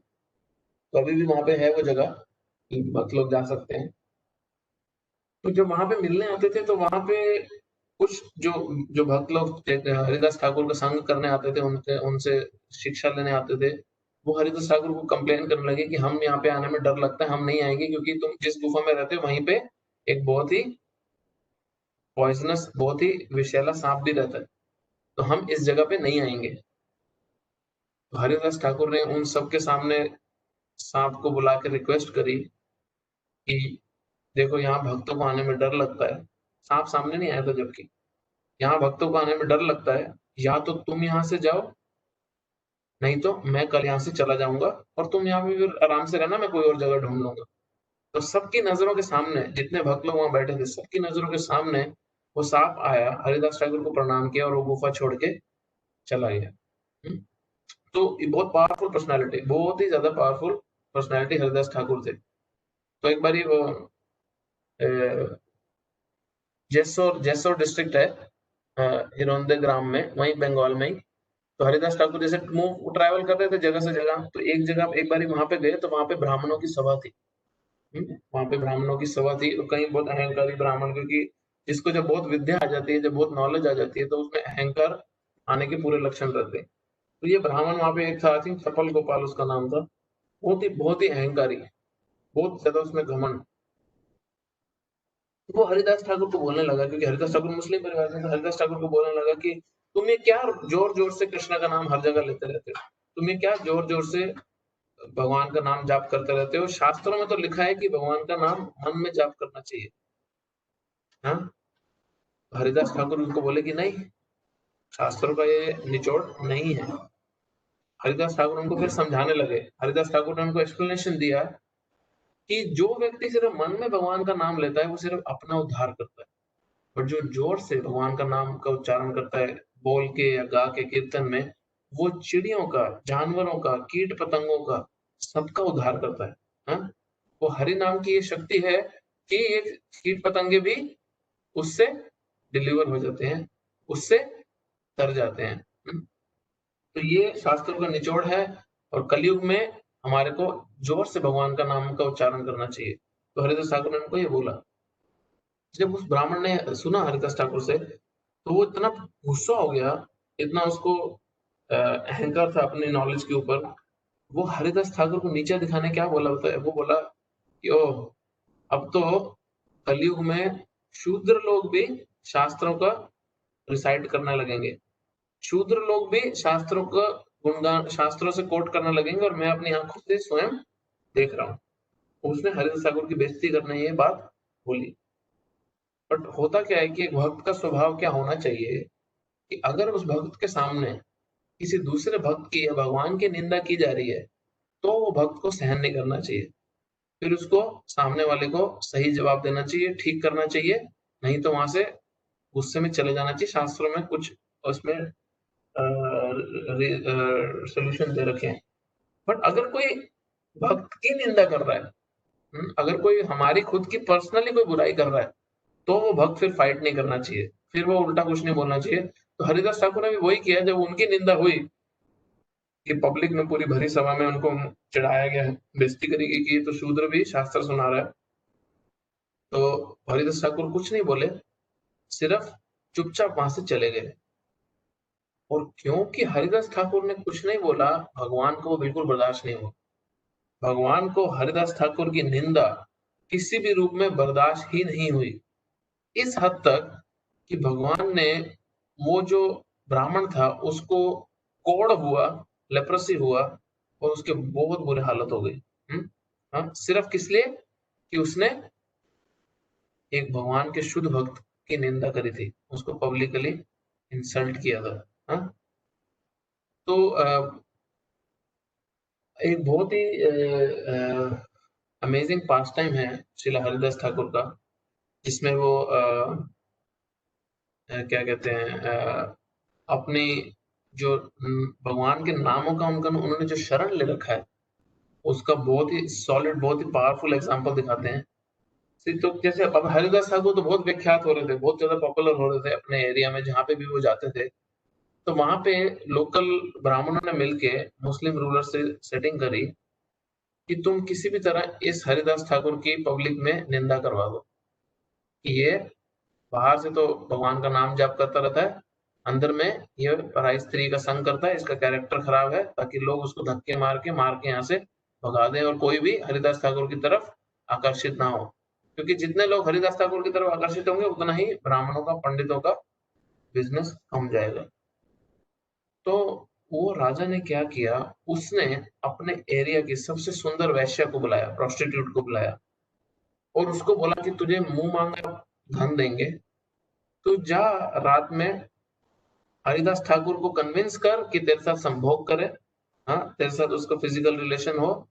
तो अभी भी वहाँ पे है वो जगह कि भक्त लोग जा सकते हैं। तो जब वहाँ पे मिलने आते थे, तो वहाँ पे कुछ जो जो भक्त लोग हरिदास ठाकुर का संग करने आते थे, उनसे उनसे शिक्षा लेने आते थे, वो हरिदास ठाकुर को कंप्लेन करने लगे कि हम यहाँ पे आने में डर लगता है, हम नहीं आएँगे क्योंकि तुम जिस गुफ़ा में रहते हो वहीं पे एक बहुत ही पॉइज़नस, बहुत ही विषैला साँप भी रहता है, तो हम इस जगह पे नहीं आएँगे। तो हरिदास ठाकुर ने उन सबके सामने साँप को बुला के रिक्वेस्ट करी कि देखो यहाँ भक्तों को आने में डर लगता है। साँप सामने नहीं आया था जबकि। यहाँ भक्तों को आने में डर लगता है, या तो तुम यहाँ से जाओ, नहीं तो मैं कल यहाँ से चला जाऊँगा और तुम यहाँ पे फिर आराम से रहना, मैं कोई और जगह ढूँढ लूँगा। तो सबकी नज़रों के सामने, जितने भक्त लोग वहाँ बैठे थे, सबकी नज़रों के सामने वो साँप आया, हरिदास ठाकुर को प्रणाम किया और वो गुफ़ा छोड़ के चला गया। हुँ? तो ये बहुत पावरफुल पर्सनैलिटी, बहुत ही ज़्यादा पावरफुल पर्सनैलिटी हरिदास ठाकुर थे। तो एक बारी वो अ, जेसोर जेसोर डिस्ट्रिक्ट है हिरोंदे ग्राम में, वहीं बंगाल में ही। तो हरिदास ठाकुर जैसे ट्रैवल कर रहे थे जगह से जगह, तो एक बारी वहाँ पे गए तो वहाँ पे ब्राह्मणों की सभा थी। वहाँ पे ब्राह्मणों की सभा थी और कहीं बहुत अहंकारी ब्राह्मण, क्योंकि जिसको जब बहुत विद्या आ जाती है, जब बहुत नॉलेज आ जाती है, तो उसमें अहंकार आने के पूरे लक्षण रहते हैं। तो ये ब्राह्मण वहाँ पे एक था, आई थिंक चपल गोपाल उसका नाम था। बहुत ही अहंकारी, बहुत ज़्यादा उसमें घमंड। वो हरिदास ठाकुर को बोलने लगा, क्योंकि हरिदास ठाकुर मुस्लिम परिवार से, तो हरिदास ठाकुर को बोलने लगा कि तुम ये क्या जोर-जोर से कृष्ण का नाम हर जगह लेते रहते हो? तुम ये क्या जोर-जोर से भगवान का नाम जाप करते रहते हो? शास्त्रों में तो लिखा है कि भगवान का नाम मन में जाप करना चाहिए। हाँ? हरिदास ठाकुर उनको बोले कि नहीं, शास्त्रों का ये निचोड़ नहीं है। हरिदास ठाकुर उनको फिर समझाने लगे। हरिदास ठाकुर ने उनको एक्सप्लेनेशन दिया कि जो व्यक्ति सिर्फ मन में भगवान का नाम लेता है, वो सिर्फ अपना उद्धार करता है। और जो जोर से भगवान का नाम का उच्चारण करता है, बोल के या गा के कीर्तन में, वो चिड़ियों का, जानवरों का, कीट-पतंगों का, सबका उद्धार करता है। हाँ? वो हरि नाम की ये शक्ति है कि ये कीट-पतंगे भी उससे डिलीवर हो जाते हैं, उससे तर जाते हैं। तो ये शास्त्रों का निचोड़ है और कलयुग में हमारे को जोर से भगवान का नाम का उच्चारण करना चाहिए। तो हरिदास ठाकुर ने उनको ये बोला। जब उस ब्राह्मण ने सुना हरिदास ठाकुर से, तो वो इतना गुस्सा हो गया, इतना उसको अहंकार था अपनी नॉलेज के ऊपर, वो हरिदास ठाकुर को नीचा दिखाने क्या बोला होता है, वो बोला कि ओह! अब तो कलयुग में शूद्र लोग भी शास्त्रों का रिसाइट करने लगेंगे। शूद्र लोग भी शास्त्रों का गुणगान, शास्त्रों से कोट करने लगेंगे और मैं अपनी आँखों से स्वयं देख रहा हूँ। उसने हरिदास ठाकुर की बेइज़्ज़ती करने ये बात बोली। बट होता क्या है कि एक भक्त का स्वभाव क्या होना चाहिए कि अगर उस भक्त के सामने किसी दूसरे भक्त की या भगवान की निंदा की जा रही है, तो वो भक्त को सहन नहीं करना चाहिए। फिर उसको सामने वाले को सही जवाब देना चाहिए, ठीक करना चाहिए, नहीं तो वहाँ से गुस्से में चले जाना चाहिए। शास्त्रों में कुछ उसमें सॉल्यूशन दे रखे हैं। बट अगर कोई भक्त की निंदा कर रहा है, अगर कोई हमारी खुद की पर्सनली कोई बुराई कर रहा है, तो वो भक्त फिर फाइट नहीं करना चाहिए, फिर वो उल्टा कुछ नहीं बोलना चाहिए। तो हरिदास ठाकुर ने भी वही किया, जब उनकी निंदा हुई कि पब्लिक में पूरी भरी सभा में उनको चिढ़ाया गया है, बेइज्जती करी गई कि ये तो शूद्र भी शास्त्र सुना रहा है। तो हरिदास ठाकुर कुछ नहीं बोले, सिर्फ चुपचाप वहां से चले गए। और क्योंकि हरिदास ठाकुर ने कुछ नहीं बोला, भगवान को वो बिल्कुल बर्दाश्त नहीं हुआ। भगवान को हरिदास ठाकुर की निंदा किसी भी रूप में बर्दाश्त ही नहीं हुई। इस हद तक कि भगवान ने वो जो ब्राह्मण था उसको कोढ़ हुआ, लेप्रोसी हुआ और उसके बहुत बुरे हालत हो गई। हाँ, सिर्फ किस लिए कि उसने एक भगवान के शुद्ध भक्त की निंदा करी थी, उसको पब्लिकली इंसल्ट किया था। हाँ, तो एक बहुत ही अमेजिंग पास टाइम है श्रीला हरिदास ठाकुर का, जिसमें वो क्या कहते हैं, अपनी जो भगवान के नामों का उनका उन्होंने जो शरण ले रखा है, उसका बहुत ही सॉलिड, बहुत ही पावरफुल एग्जांपल दिखाते हैं। तो जैसे अब हरिदास ठाकुर तो बहुत विख्यात हो रहे थे, बहुत ज्यादा पॉपुलर हो रहे थे अपने एरिया में, जहाँ पे भी वो जाते थे। तो वहां पे लोकल ब्राह्मणों ने मिलके मुस्लिम रूलर से सेटिंग करी कि तुम किसी भी तरह इस हरिदास ठाकुर की पब्लिक में निंदा करवा दो कि ये बाहर से तो भगवान का नाम जाप करता रहता है, अंदर में ये पराई स्त्री का संग करता है, इसका कैरेक्टर खराब है, ताकि लोग उसको धक्के मार के यहाँ से भगा दें और कोई भी हरिदास ठाकुर की तरफ आकर्षित ना हो। क्योंकि जितने लोग हरिदास ठाकुर की तरफ आकर्षित होंगे, उतना ही ब्राह्मणों का, पंडितों का बिजनेस कम जाएगा। तो वो राजा ने क्या किया, उसने अपने एरिया की सबसे सुंदर वैश्या को बुलाया, प्रोस्टिट्यूट को बुलाया, और उसको बोला कि तुझे मुंह मांगा धन देंगे, तू जा रात में हरिदास ठाकुर को कन्विंस कर कि तेरे साथ संभोग करे, हाँ, तेरे साथ उसका फिजिकल रिलेशन हो,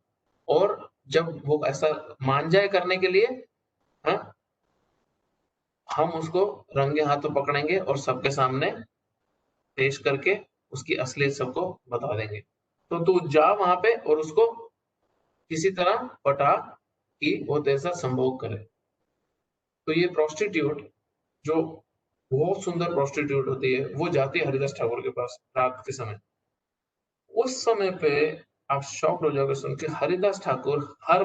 और जब वो ऐसा मान जाए करने के लिए, हाँ, हम उसको रंगे हाथों पकड़ेंगे और सबके सामने पेश करके उसकी असलियत सबको बता देंगे। तो तू जा वहां पे और उसको किसी तरह पटा कि वो तेरे साथ संभोग करे। तो ये प्रोस्टिट्यूट, जो बहुत सुंदर प्रोस्टिट्यूट होती है, वो जाती है हरिदास ठाकुर के पास रात के समय। उस समय पे आप शॉक्ड हो जाओगे सुन के, हरिदास ठाकुर हर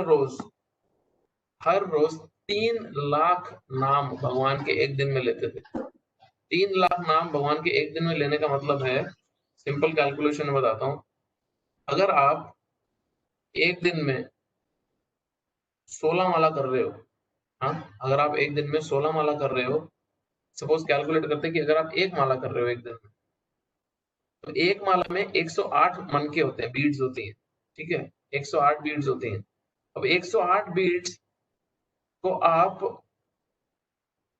रोज 3 लाख नाम भगवान के एक दिन में लेते थे। 3 लाख नाम भगवान के एक दिन में लेने का मतलब है, सिंपल कैलकुलेशन बताता हूँ, अगर आप एक दिन में 16 माला कर रहे हो, हाँ, अगर आप एक दिन में 16 माला कर रहे हो, सपोज कैलकुलेट करते हैं कि अगर आप एक माला कर रहे हो एक दिन में, तो एक माला में 108 मनके होते हैं, बीड्स होती हैं, ठीक है, 108 बीड्स होती हैं। अब 108 बीड्स को आप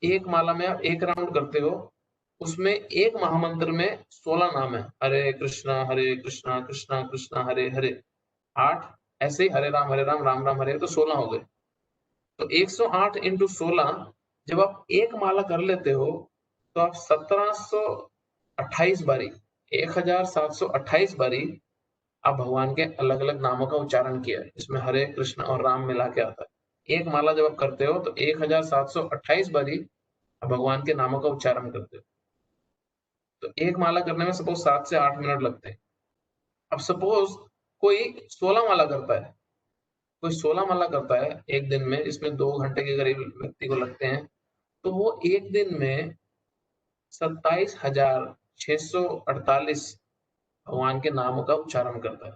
एक माला में आप एक राउंड करते हो, उसमें एक महामंत्र में 16 नाम है, हरे कृष्णा कृष्णा कृष्णा हरे हरे 8, ऐसे ही हरे राम राम राम हरे, तो 16 हो गए। तो 108 इंटू 16, जब आप एक माला कर लेते हो, तो आप 1728 बारी, 1728 बारी आप भगवान के अलग अलग नामों का उच्चारण किया है, इसमें हरे कृष्ण और राम मिला के आता है। एक माला जब आप करते हो तो 1728 बारी आप भगवान के नामों का उच्चारण करते हो। तो एक माला करने में सपोज 7 से 8 मिनट लगते हैं। अब सपोज कोई 16 माला करता है, कोई 16 माला करता है एक दिन में, इसमें 2 घंटे के करीब व्यक्ति को लगते हैं, तो वो एक दिन में 27,648 भगवान के नामों का उच्चारण करता है।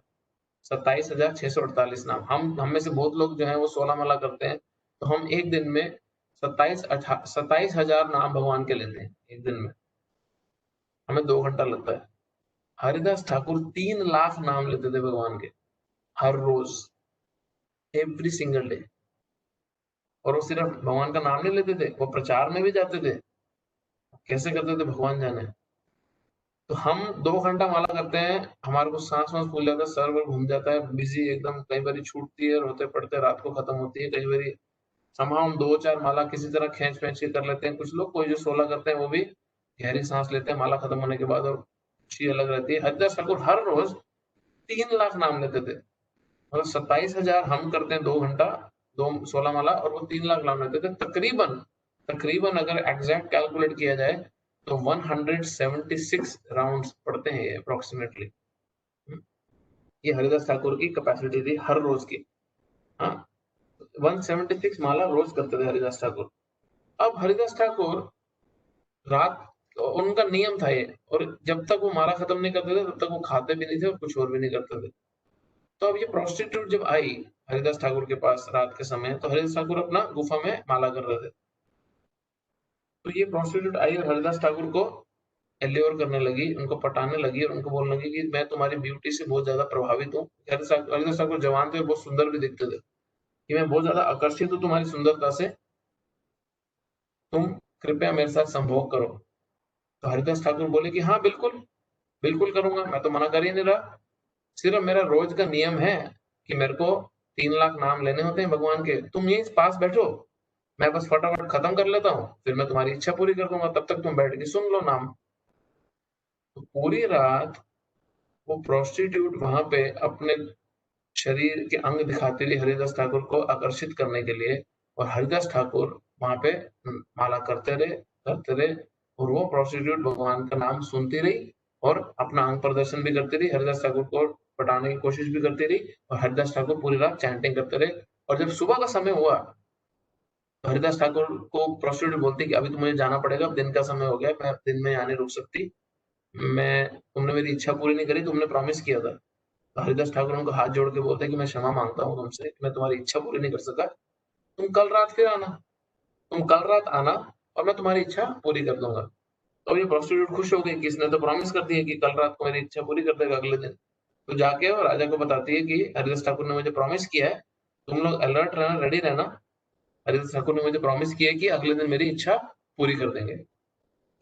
27,648 नाम। हम में से बहुत लोग जो है वो 16 माला करते हैं, तो हम एक दिन में 27,000 नाम भगवान के लेते हैं एक दिन में, हमें 2 घंटा लगता है। हरिदास ठाकुर 3 लाख नाम लेते थे भगवान के हर रोज, एवरी सिंगल डे। और वो सिर्फ भगवान का नाम नहीं लेते थे, वो प्रचार में भी जाते थे। कैसे करते थे भगवान जाने। तो हम 2 घंटा माला करते हैं, हमारे को सांस वांस फूल जाता है, सर वर घूम जाता है, बिजी एकदम, कई बार छूटती है, रोते पड़ते रात को खत्म होती है, कई बार समां हम 2-4 माला किसी तरह खींच पेंच के कर लेते हैं। कुछ लोग, कोई जो 16 करते हैं, वो भी गहरी सांस लेते हैं माला खत्म होने के बाद, और खुशी अलग रहती है। हरिदास ठाकुर हर रोज 3 लाख नाम लेते थे, मतलब 27,000 हम करते हैं 2 घंटा, दो 16 माला, और वो 3 लाख नाम लेते थे। तकरीबन तकरीबन अगर एग्जैक्ट कैलकुलेट किया जाए तो 176 राउंड्स पड़ते हैं ये अप्रोक्सीमेटली। ये हरिदास ठाकुर की कैपेसिटी थी हर रोज की। हाँ, 176 माला रोज करते थे हरिदास ठाकुर। अब हरिदास ठाकुर रात, उनका नियम था ये, और जब तक वो माला खत्म नहीं करते थे तब तक वो खाते भी नहीं थे और कुछ और भी नहीं करते थे। तो अब ये प्रोस्टिट्यूट जब आई हरिदास ठाकुर के पास रात के समय, तो हरिदास ठाकुर अपना गुफा में माला कर रहे थे। तो ये प्रोस्टिट्यूट आई और हरिदास ठाकुर को एल्योर करने लगी, उनको पटाने लगी और उनको बोलने लगी कि मैं तुम्हारी ब्यूटी से बहुत ज्यादा प्रभावित हूँ। हरिदास ठाकुर जवान थे और बहुत सुंदर भी दिखते थे, कि मैं बहुत ज्यादा आकर्षित हूँ तुम्हारी सुंदरता से, तुम कृपया मेरे साथ संभोग करो। तो हरिदास ठाकुर बोले कि हाँ बिल्कुल, बिल्कुल करूंगा, मैं तो मना कर ही नहीं रहा। सिर्फ मेरा रोज का नियम है कि मेरे को 3 लाख नाम लेने होते हैं भगवान के, तुम यहीं पास बैठो, मैं बस फटाफट खत्म कर लेता हूँ, फिर मैं तुम्हारी इच्छा पूरी कर दूंगा, तब तक तुम बैठ के सुन लो नाम। तो पूरी रात वो प्रोस्टिट्यूट वहां पे अपने शरीर के अंग दिखाती रही हरिदास ठाकुर को आकर्षित करने के लिए, और हरिदास ठाकुर वहां पे माला करते रहे, और वो प्रोस्टिट्यूट भगवान का नाम सुनती रही और अपना अंग प्रदर्शन भी करती रही, हरिदास ठाकुर को पटाने की कोशिश भी करती रही, और हरिदास ठाकुर पूरी रात चैंटिंग करते रहे। और जब सुबह का समय हुआ तो हरिदास ठाकुर को प्रोस्टिट्यूट बोलती कि अभी तो मुझे जाना पड़ेगा, अब दिन का समय हो गया, मैं अब दिन में यहाँ नहीं रुक सकती, मैं तुमने मेरी इच्छा पूरी नहीं करी, तुमने प्रॉमिस किया था। तो हरिदास ठाकुर उनको हाथ जोड़ के बोलते हैं कि मैं क्षमा मांगता हूँ तुमसे, मैं तुम्हारी इच्छा पूरी नहीं कर सका, तुम कल रात फिर आना, तुम कल रात आना और मैं तुम्हारी इच्छा पूरी कर दूंगा। तो ये प्रोस्टिट्यूट खुश हो गई कि इसने तो प्रॉमिस कर दी है कि कल रात को मेरी इच्छा पूरी कर देगा अगले दिन। तो जाके वो राजा को बताती है कि हरिदास ठाकुर ने मुझे प्रॉमिस किया है, तुम लोग अलर्ट रहना, रेडी रहना, हरिदास ठाकुर ने मुझे प्रॉमिस किया है कि अगले दिन मेरी इच्छा पूरी कर देंगे।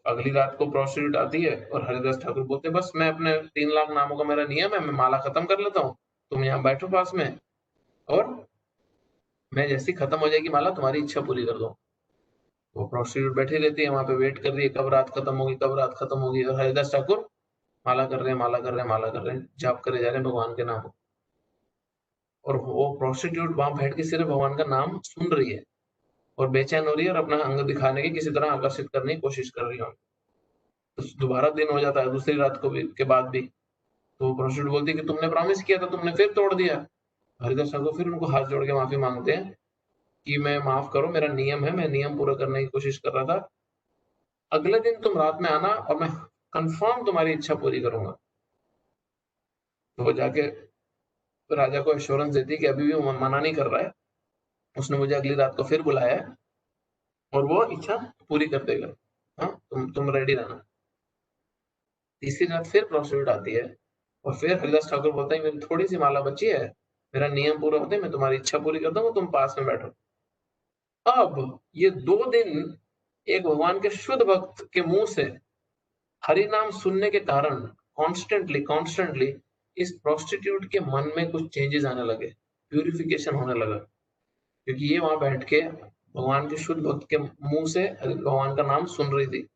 अगली रात को प्रोस्टिट्यूट आती है और हरिदास ठाकुर बोलते हैं बस मैं अपने 3 लाख नामों का मेरा नियम है, मैं माला खत्म कर लेता हूँ, तुम यहाँ बैठो पास में, और मैं जैसे ही खत्म हो जाएगी माला तुम्हारी इच्छा पूरी कर दो। वो प्रोस्टिट्यूट बैठी रहती है वहां पे, वेट कर रही है कब रात खत्म होगी, कब रात खत्म होगी, और हरिदास ठाकुर माला कर रहे हैं, माला कर रहे हैं, माला कर रहे हैं, जाप करे जा रहे हैं भगवान के नाम। और वो प्रोस्टिट्यूट वहां बैठ के सिर्फ भगवान का नाम सुन रही है और बेचैन हो रही है और अपना अंग दिखाने की किसी तरह आकर्षित करने की कोशिश कर रही है। तो दोबारा दिन हो जाता है दूसरी रात को भी के बाद भी, तो प्रोस्टिट्यूट बोलती है कि तुमने प्रॉमिस किया था, तुमने फिर तोड़ दिया। हरिदास ठाकुर फिर उनको हाथ जोड़ के माफी मांगते हैं कि मैं माफ करो, मेरा नियम है, मैं नियम पूरा करने की कोशिश कर रहा था, अगले दिन तुम रात में आना और मैं कंफर्म तुम्हारी इच्छा पूरी करूंगा। तो वो जाके राजा को एश्योरेंस देती है कि अभी भी वो मना नहीं कर रहा है, उसने मुझे अगली रात को फिर बुलाया है और वो इच्छा पूरी कर देगा। हाँ, तुम रेडी रहना। तीसरी रात फिर प्रोस्टिट्यूट आती है और फिर हरिदास ठाकुर बोलता है मेरी थोड़ी सी माला बची है, मेरा नियम पूरा होते मैं तुम्हारी इच्छा पूरी कर दूंगा, तुम पास में बैठो। अब ये 2 दिन एक भगवान के शुद्ध भक्त के मुंह से हरि नाम सुनने के कारण कॉन्स्टेंटली कॉन्स्टेंटली इस प्रोस्टिट्यूट के मन में कुछ चेंजेस आने लगे, प्यूरिफिकेशन होने लगा, क्योंकि ये वहां बैठ के भगवान के शुद्ध भक्त के मुंह से भगवान का नाम सुन रही थी।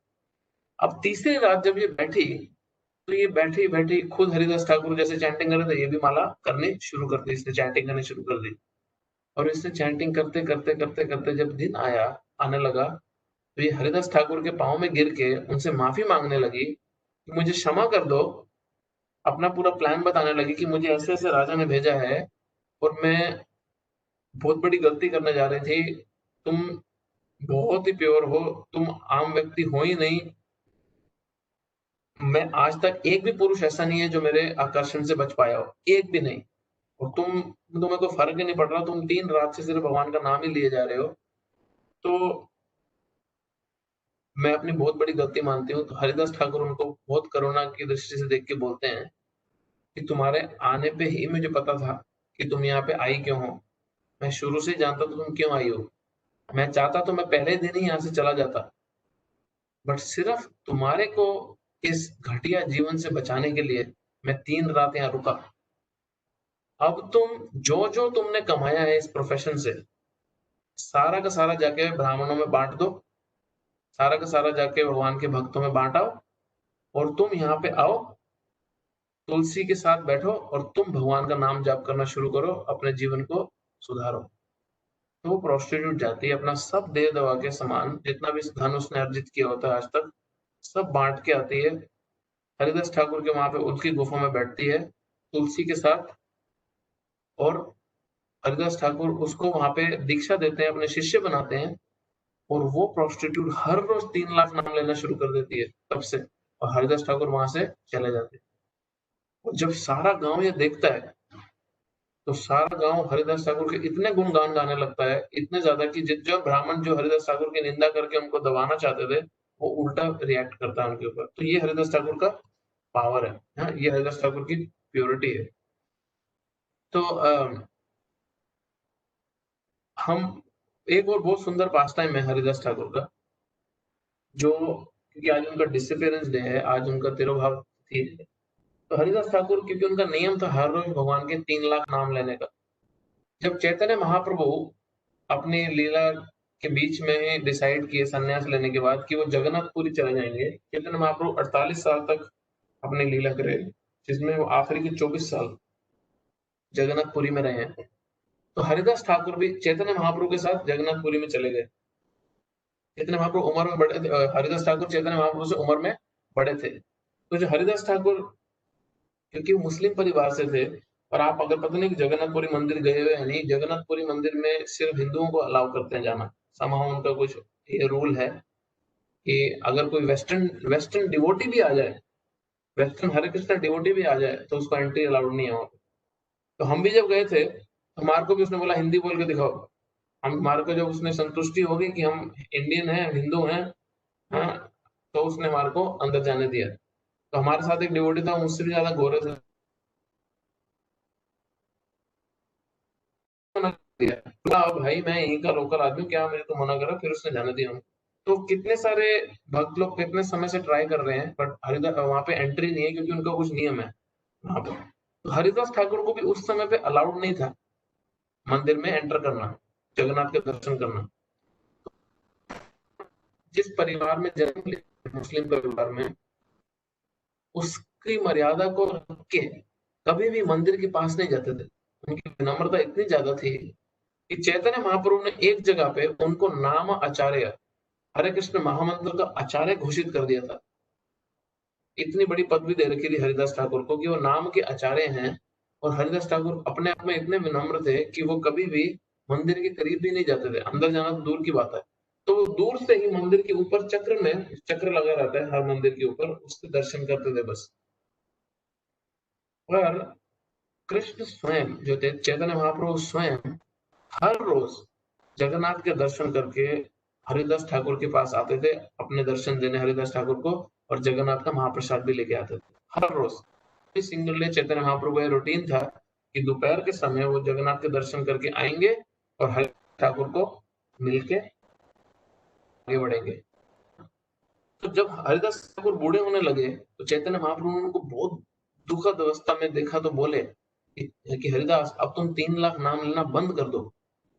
अब तीसरी रात जब ये बैठी, तो ये बैठी बैठी खुद हरिदास ठाकुर जैसे चैंटिंग कर रहे थे, ये भी माला करनी शुरू कर दी, इसने चैंटिंग करनी शुरू कर दी। और इसने चैंटिंग करते करते करते करते जब दिन आया आने लगा, तो ये हरिदास ठाकुर के पांव में गिर के उनसे माफी मांगने लगी कि मुझे क्षमा कर दो, अपना पूरा प्लान बताने लगी कि मुझे ऐसे ऐसे राजा ने भेजा है और मैं बहुत बड़ी गलती करने जा रही थी, तुम बहुत ही प्योर हो, तुम आम व्यक्ति हो ही नहीं, मैं आज तक एक भी पुरुष ऐसा नहीं है जो मेरे आकर्षण से बच पाया हो, एक भी नहीं। और तुम्हें कोई फर्क ही नहीं पड़ रहा, तुम 3 रात से सिर्फ भगवान का नाम ही लिए जा रहे हो, तो मैं अपनी बहुत बड़ी गलती मानती हूँ। तो हरिदास ठाकुर उनको बहुत करुणा की दृष्टि से देख के बोलते हैं कि तुम्हारे आने पे ही मुझे पता था कि तुम यहाँ पे आई क्यों हो, मैं शुरू से ही जानता था तुम क्यों आई हो, मैं चाहता तो मैं पहले दिन ही यहाँ से चला जाता, बट सिर्फ तुम्हारे को इस घटिया जीवन से बचाने के लिए मैं 3 रात यहाँ रुका। अब तुम जो जो तुमने कमाया है इस प्रोफेशन से, सारा का सारा जाके ब्राह्मणों में बांट दो, सारा का सारा जाके भगवान के भक्तों में बांट आओ, और तुम यहाँ पे आओ, तुलसी के साथ बैठो और तुम भगवान का नाम जाप करना शुरू करो, अपने जीवन को सुधारो। तो वो प्रोस्टिट्यूट जाती है, अपना सब दे दवा के सामान, जितना भी धन उसने अर्जित किया होता है आज तक, सब बांट के आती है, हरिदास ठाकुर के वहां पे उसकी गुफा में बैठती है तुलसी के साथ, और हरिदास ठाकुर उसको वहां पे दीक्षा देते हैं, अपने शिष्य बनाते हैं, और वो प्रोस्टिट्यूट हर रोज 3 लाख नाम लेना शुरू कर देती है तब से, और हरिदास ठाकुर वहां से चले जाते हैं। और जब सारा गांव ये देखता है, तो सारा गांव हरिदास ठाकुर के इतने गुणगान गाने लगता है, इतने ज्यादा कि जो ब्राह्मण जो हरिदास ठाकुर की निंदा करके उनको दबाना चाहते थे, वो उल्टा रिएक्ट करता है उनके ऊपर। तो ये हरिदास ठाकुर का पावर है, हाँ, ये हरिदास ठाकुर की प्योरिटी है। तो हम एक और बहुत सुंदर पास टाइम है हरिदास ठाकुर का, जो क्योंकि आज उनका डिसअपियरेंस डे है, आज उनका तिरुभाव तिथि है, तो हरिदास ठाकुर क्योंकि उनका नियम था हर रोज भगवान के 3 लाख नाम लेने का, जब चैतन्य महाप्रभु अपनी लीला के बीच में ही डिसाइड किए संन्यास लेने के बाद कि वो जगन्नाथपुरी चले जाएंगे। चैतन्य महाप्रभु 48 साल तक अपनी लीला करे, जिसमें वो आखिरी के 24 साल जगन्नाथपुरी में रहे हैं। तो हरिदास ठाकुर भी चैतन्य महाप्रभु के साथ जगन्नाथपुरी में चले गए। चैतन्य महाप्रभु उम्र में बड़े थे, हरिदास ठाकुर चैतन्य महाप्रभु से उम्र में बड़े थे। तो जो हरिदास ठाकुर, क्योंकि वो मुस्लिम परिवार से थे, और आप अगर पता नहीं कि जगन्नाथपुरी मंदिर गए हुए हैं नहीं, जगन्नाथपुरी मंदिर में सिर्फ हिंदुओं को अलाउ करते हैं जाना। समहाउ उनका कुछ ये रूल है कि अगर कोई वेस्टर्न वेस्टर्न डिवोटी भी आ जाए, वेस्टर्न हरे कृष्णा डिवोटी भी आ जाए, तो उसको एंट्री अलाउड नहीं है वहाँ पे। तो हम भी जब गए थे, तो हमारे को भी उसने बोला हिंदी बोल के दिखाओ। हमारे को जब उसने संतुष्टि हो गई कि हम इंडियन हैं, हिंदू हैं, हाँ, तो उसने हमारे को अंदर जाने दिया। तो हमारे साथ एक डिवोटी था, मुझसे भी ज्यादा गोरे थे, मना कर दिया। बोला, भाई मैं यहीं का लोकल आदमी हूँ, क्या मेरे को मना करा? फिर उसने जाने दिया हमको। तो कितने सारे भक्त लोग कितने समय से ट्राई कर रहे हैं, बट हरिदास वहां पे एंट्री नहीं है, क्योंकि उनका कुछ नियम है वहां पे। तो हरिदास ठाकुर को भी उस समय पे अलाउड नहीं था मंदिर में एंटर करना, जगन्नाथ के दर्शन करना। जिस परिवार में जन्म लिया, मुस्लिम परिवार में, उसकी मर्यादा को रख के कभी भी मंदिर के पास नहीं जाते थे। उनकी विनम्रता इतनी ज्यादा थी कि चैतन्य महाप्रभु ने एक जगह पे उनको नाम आचार्य, हरे कृष्ण महामंत्र का आचार्य घोषित कर दिया था। इतनी बड़ी पदवी दे रखी थी हरिदास ठाकुर को कि वो नाम के आचार्य हैं। और हरिदास ठाकुर अपने आप में इतने विनम्र थे कि वो कभी भी मंदिर के करीब भी नहीं जाते थे, अंदर जाना तो दूर की बात है। तो वो दूर से ही मंदिर के ऊपर चक्र में, चक्र लगा रहता है हर मंदिर के ऊपर, उसके दर्शन करते थे बस। पर कृष्ण स्वयं जो थे, चैतन्य महाप्रभु स्वयं हर रोज जगन्नाथ के दर्शन करके हरिदास ठाकुर के पास आते थे, अपने दर्शन देने हरिदास ठाकुर को, और जगन्नाथ का महाप्रसाद भी लेके आते थे हर रोज। सिंगल डे चैतन्य महाप्रभु का रूटीन था कि दोपहर के समय वो जगन्नाथ के दर्शन करके आएंगे और हरिदास ठाकुर को मिलके आगे बढ़ेंगे। तो जब हरिदास ठाकुर बूढ़े होने लगे, तो चैतन्य महाप्रभु ने उनको बहुत दुखद अवस्था में देखा, तो बोले कि हरिदास, अब तुम 3 लाख नाम लेना बंद कर दो,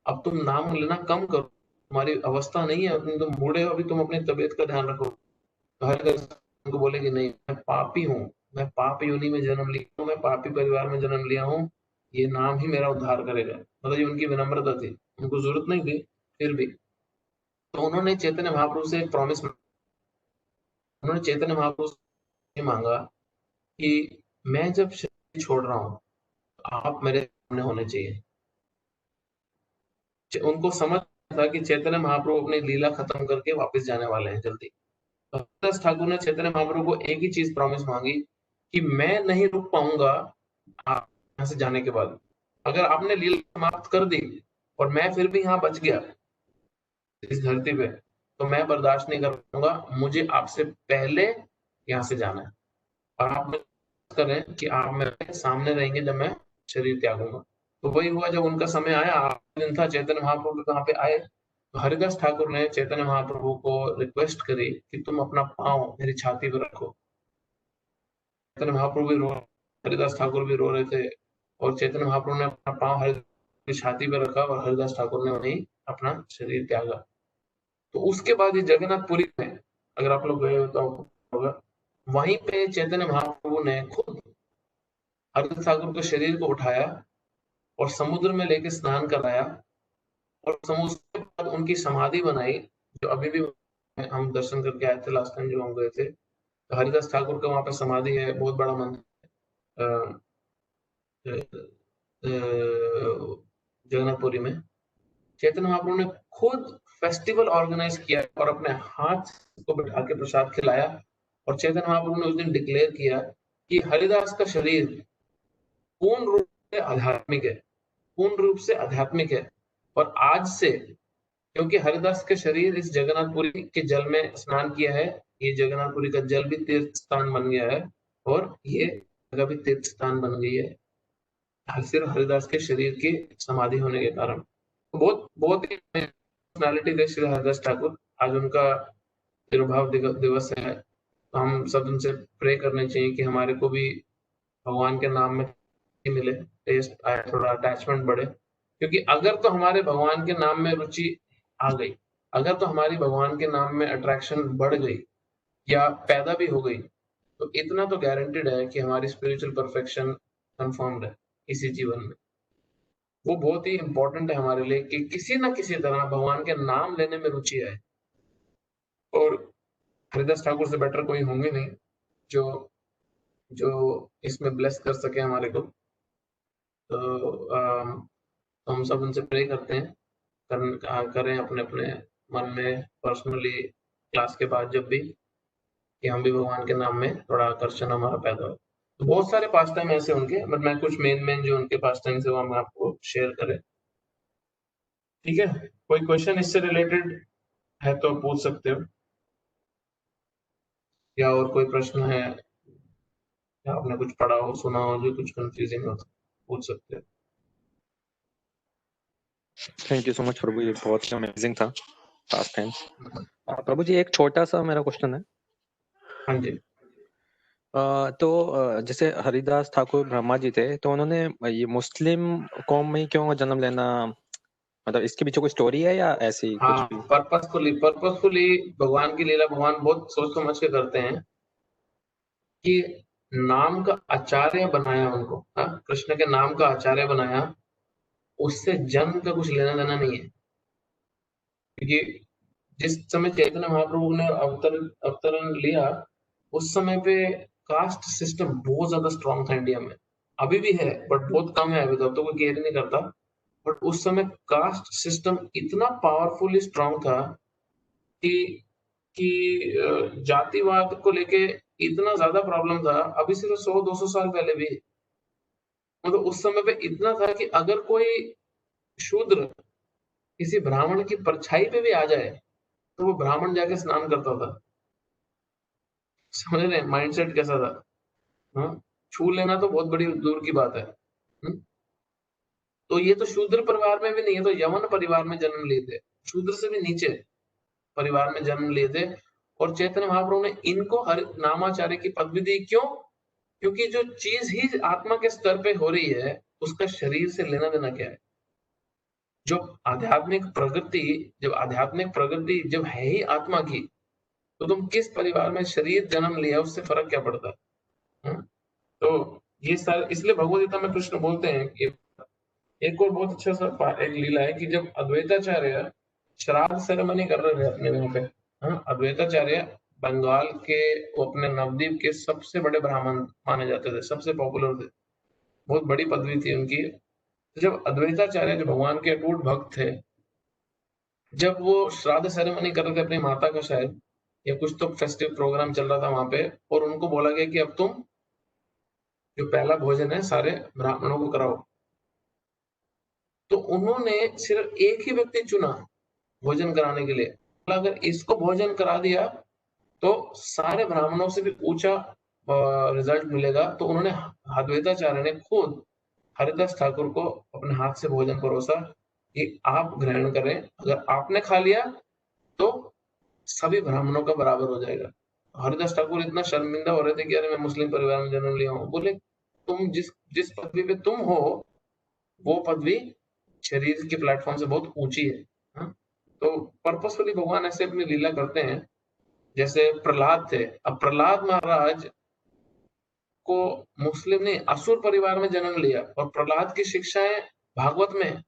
अब तुम नाम लेना कम करो, तुम्हारी अवस्था नहीं है, तुम बूढ़े हो, अभी तुम अपनी तबीयत का ध्यान रखो। तो हरिदास उनको बोले कि नहीं, मैं पापी हूँ, मैं पाप योनि में जन्म लिया हूँ, मैं पापी परिवार में जन्म लिया हूँ, ये नाम ही मेरा उद्धार करेगा। मतलब ये उनकी विनम्रता थी, उनको जरूरत नहीं थी फिर भी। तो उन्होंने चैतन्य महाप्रभु से एक प्रॉमिस, उन्होंने चैतन्य महाप्रभु से मांगा कि मैं जब शरीर छोड़ रहा हूँ, आप मेरे सामने होने चाहिए। उनको समझ था कि चैतन्य महाप्रभु अपनी लीला खत्म करके वापस जाने वाले हैं जल्दी। तो हरिदास ठाकुर ने चैतन्य महाप्रभु को एक ही चीज प्रॉमिस मांगी कि मैं नहीं रुक पाऊंगा आप यहाँ से जाने के बाद। अगर आपने लीला समाप्त कर दी और मैं फिर भी यहाँ बच गया इस धरती पे, तो मैं बर्दाश्त नहीं कर पाऊंगा, मुझे आपसे पहले यहाँ से जाना है। और आप करें कि आप मेरे सामने रहेंगे जब मैं शरीर त्यागूंगा। तो वही हुआ, जब उनका समय आया, आखिरी दिन था, चैतन्य महाप्रभु कहाँ पे आए, तो हरिदास ठाकुर ने चैतन्य महाप्रभु को रिक्वेस्ट करी कि तुम अपना पाँव मेरी छाती पर रखो। चैतन्य महाप्रभु भी रो, हरिदास ठाकुर भी रो रहे थे, और चैतन्य महाप्रभु ने अपना पाँव हरिदास की छाती पर रखा, और हरिदास ठाकुर ने वहीं अपना शरीर त्यागा। तो उसके बाद ये जगन्नाथपुरी में, अगर आप लोग गए हो तो होगा, वहीं पे चैतन्य महाप्रभु ने खुद हरिदास ठाकुर के शरीर को उठाया और समुद्र में लेके स्नान कराया, और समुद्र के बाद उनकी समाधि बनाई, जो अभी भी हम दर्शन करके आए थे लास्ट टाइम जब हम गए थे। तो हरिदास ठाकुर का वहां पे समाधि है, बहुत बड़ा मंदिर जगन्नाथपुरी में। चैतन्य महाप्रभु ने खुद फेस्टिवल ऑर्गेनाइज किया और अपने हाथ को बैठा के प्रसाद खिलाया। और चैतन्य महाप्रभु ने उस दिन डिक्लेयर किया कि हरिदास का शरीर पूर्ण रूप से आध्यात्मिक है, पूर्ण रूप से आध्यात्मिक है। और आज से, क्योंकि हरिदास के शरीर इस जगन्नाथपुरी के जल में स्नान किया है, ये जगन्नाथपुरी का जल भी तीर्थ स्थान बन गया है, और ये जगह भी तीर्थ स्थान बन गई है, सिर्फ हरिदास के शरीर की समाधि होने के कारण। तो बहुत बहुत ही पर्सनालिटी थे श्री हरिदास ठाकुर। आज उनका तिरुभाव दिवस है, तो हम सब उनसे प्रे करने चाहिए कि हमारे को भी भगवान के नाम में मिले, टेस्ट आए, थोड़ा अटैचमेंट बढ़े, क्योंकि अगर तो हमारे भगवान के नाम में रुचि आ गई, अगर तो हमारी भगवान के नाम में अट्रैक्शन बढ़ गई या पैदा भी हो गई, तो इतना तो गारंटेड है कि हमारी स्पिरिचुअल परफेक्शन कंफर्म्ड है इसी जीवन में। वो बहुत ही इंपॉर्टेंट है हमारे लिए कि किसी ना किसी तरह भगवान के नाम लेने में रुचि आए। और हरिदास ठाकुर से बेटर कोई होंगे नहीं जो जो इसमें ब्लेस कर सके हमारे को। तो हम सब उनसे प्रे करते हैं, करें अपने अपने मन में पर्सनली क्लास के बाद जब भी, कि हम भी भगवान के नाम में थोड़ा आकर्षण हमारा पैदा हो। तो बहुत सारे पास टाइम ऐसे उनके, बट मैं कुछ मेन जो उनके पास टाइम से वो हम आपको शेयर करें। ठीक है, कोई क्वेश्चन इससे रिलेटेड है तो पूछ सकते हो, या और कोई प्रश्न है, या आपने कुछ पढ़ा हो सुना हो जो कुछ कंफ्यूजिंग हो तो पूछ सकते हो। थैंक यू सो मच प्रभु, ये बहुत ही अमेजिंग था पास्ट टाइम। प्रभु जी एक छोटा सा मेरा क्वेश्चन है। हाँ जी। तो जैसे हरिदास ठाकुर ब्रह्मा जी थे, तो उन्होंने ये मुस्लिम कौम में ही क्यों जन्म लेना, मतलब इसके पीछे कोई स्टोरी है या ऐसे ही कुछ हाँ, भी? पर्पसफुली भगवान की लीला भगवान बहुत सोच समझ के करते हैं कि नाम का आचार्य बनाया उनको, हाँ, कृष्ण के नाम का आचार्य बनाया, उससे जन्म का कुछ लेना देना नहीं है। क्योंकि जिस समय चैतन्य महाप्रभु ने अवतरण लिया, उस समय पे कास्ट सिस्टम बहुत ज्यादा स्ट्रांग था इंडिया में। अभी भी है बट बहुत कम है, अभी तो कोई केयर नहीं करता। बट उस समय कास्ट सिस्टम इतना पावरफुली स्ट्रांग था कि जातिवाद को लेके इतना ज्यादा प्रॉब्लम था। अभी सिर्फ 100-200 साल पहले भी, मतलब उस समय पे इतना था कि अगर कोई शूद्र किसी ब्राह्मण की परछाई पे भी आ जाए तो वो ब्राह्मण जाके स्नान करता था। समझ रहे माइंडसेट कैसा था? हाँ, छू लेना तो बहुत बड़ी दूर की बात है। तो ये तो शूद्र परिवार में भी नहीं है, तो यवन परिवार में जन्म लिए थे, शूद्र से भी नीचे परिवार में जन्म लिए थे। और चैतन्य महाप्रभु ने इनको हर नामाचार्य की पदवी दी। क्यों? क्योंकि जो चीज ही आत्मा के स्तर पे हो रही है, उसका शरीर से लेना देना क्या है? जो आध्यात्मिक प्रगति जब है ही आत्मा की, तो तुम किस परिवार में शरीर जन्म लिया उससे फर्क क्या पड़ता है? तो ये सारे, इसलिए भगवद गीता में कृष्ण बोलते हैं कि एक और बहुत अच्छा सा एक लीला है कि जब अद्वैताचार्य श्राद्ध सेरेमनी कर रहे थे अपने वहां पे, हाँ, अद्वैताचार्य बंगाल के, वो अपने नवद्वीप के सबसे बड़े ब्राह्मण माने जाते थे, सबसे पॉपुलर थे, बहुत बड़ी पदवी थी उनकी। तो जब अद्वैताचार्य जो भगवान के अटूट भक्त थे, जब वो श्राद्ध सेरेमनी कर रहे थे अपनी माता का, शायद या कुछ तो फेस्टिव प्रोग्राम चल रहा था वहां पे, और उनको बोला गया कि अब तुम जो पहला भोजन है सारे ब्राह्मणों को कराओ। तो उन्होंने सिर्फ एक ही व्यक्ति चुना भोजन कराने के लिए। अगर इसको भोजन करा दिया तो सारे ब्राह्मणों से भी ऊंचा रिजल्ट मिलेगा। तो उन्होंने, अद्वैताचार्य ने खुद हरिदास ठाकुर को अपने हाथ से भोजन परोसा कि आप ग्रहण करें, अगर आपने खा लिया तो सभी ब्राह्मणों का बराबर हो जाएगा। हरिदास ठाकुर इतना शर्मिंदा हो रहे थे कि अरे मैं मुस्लिम परिवार में जन्म लिया हूँ। बोले तुम जिस जिस पदवी पे तुम हो, वो पदवी शरीर के प्लेटफॉर्म से बहुत ऊंची है। हाँ? तो पर्पसफुली भगवान ऐसे अपनी लीला करते हैं। जैसे प्रहलाद थे, अब प्रहलाद महाराज को मुस्लिम ने असुर परिवार में जन्म लिया, और प्रहलाद की शिक्षाएं भागवत में है।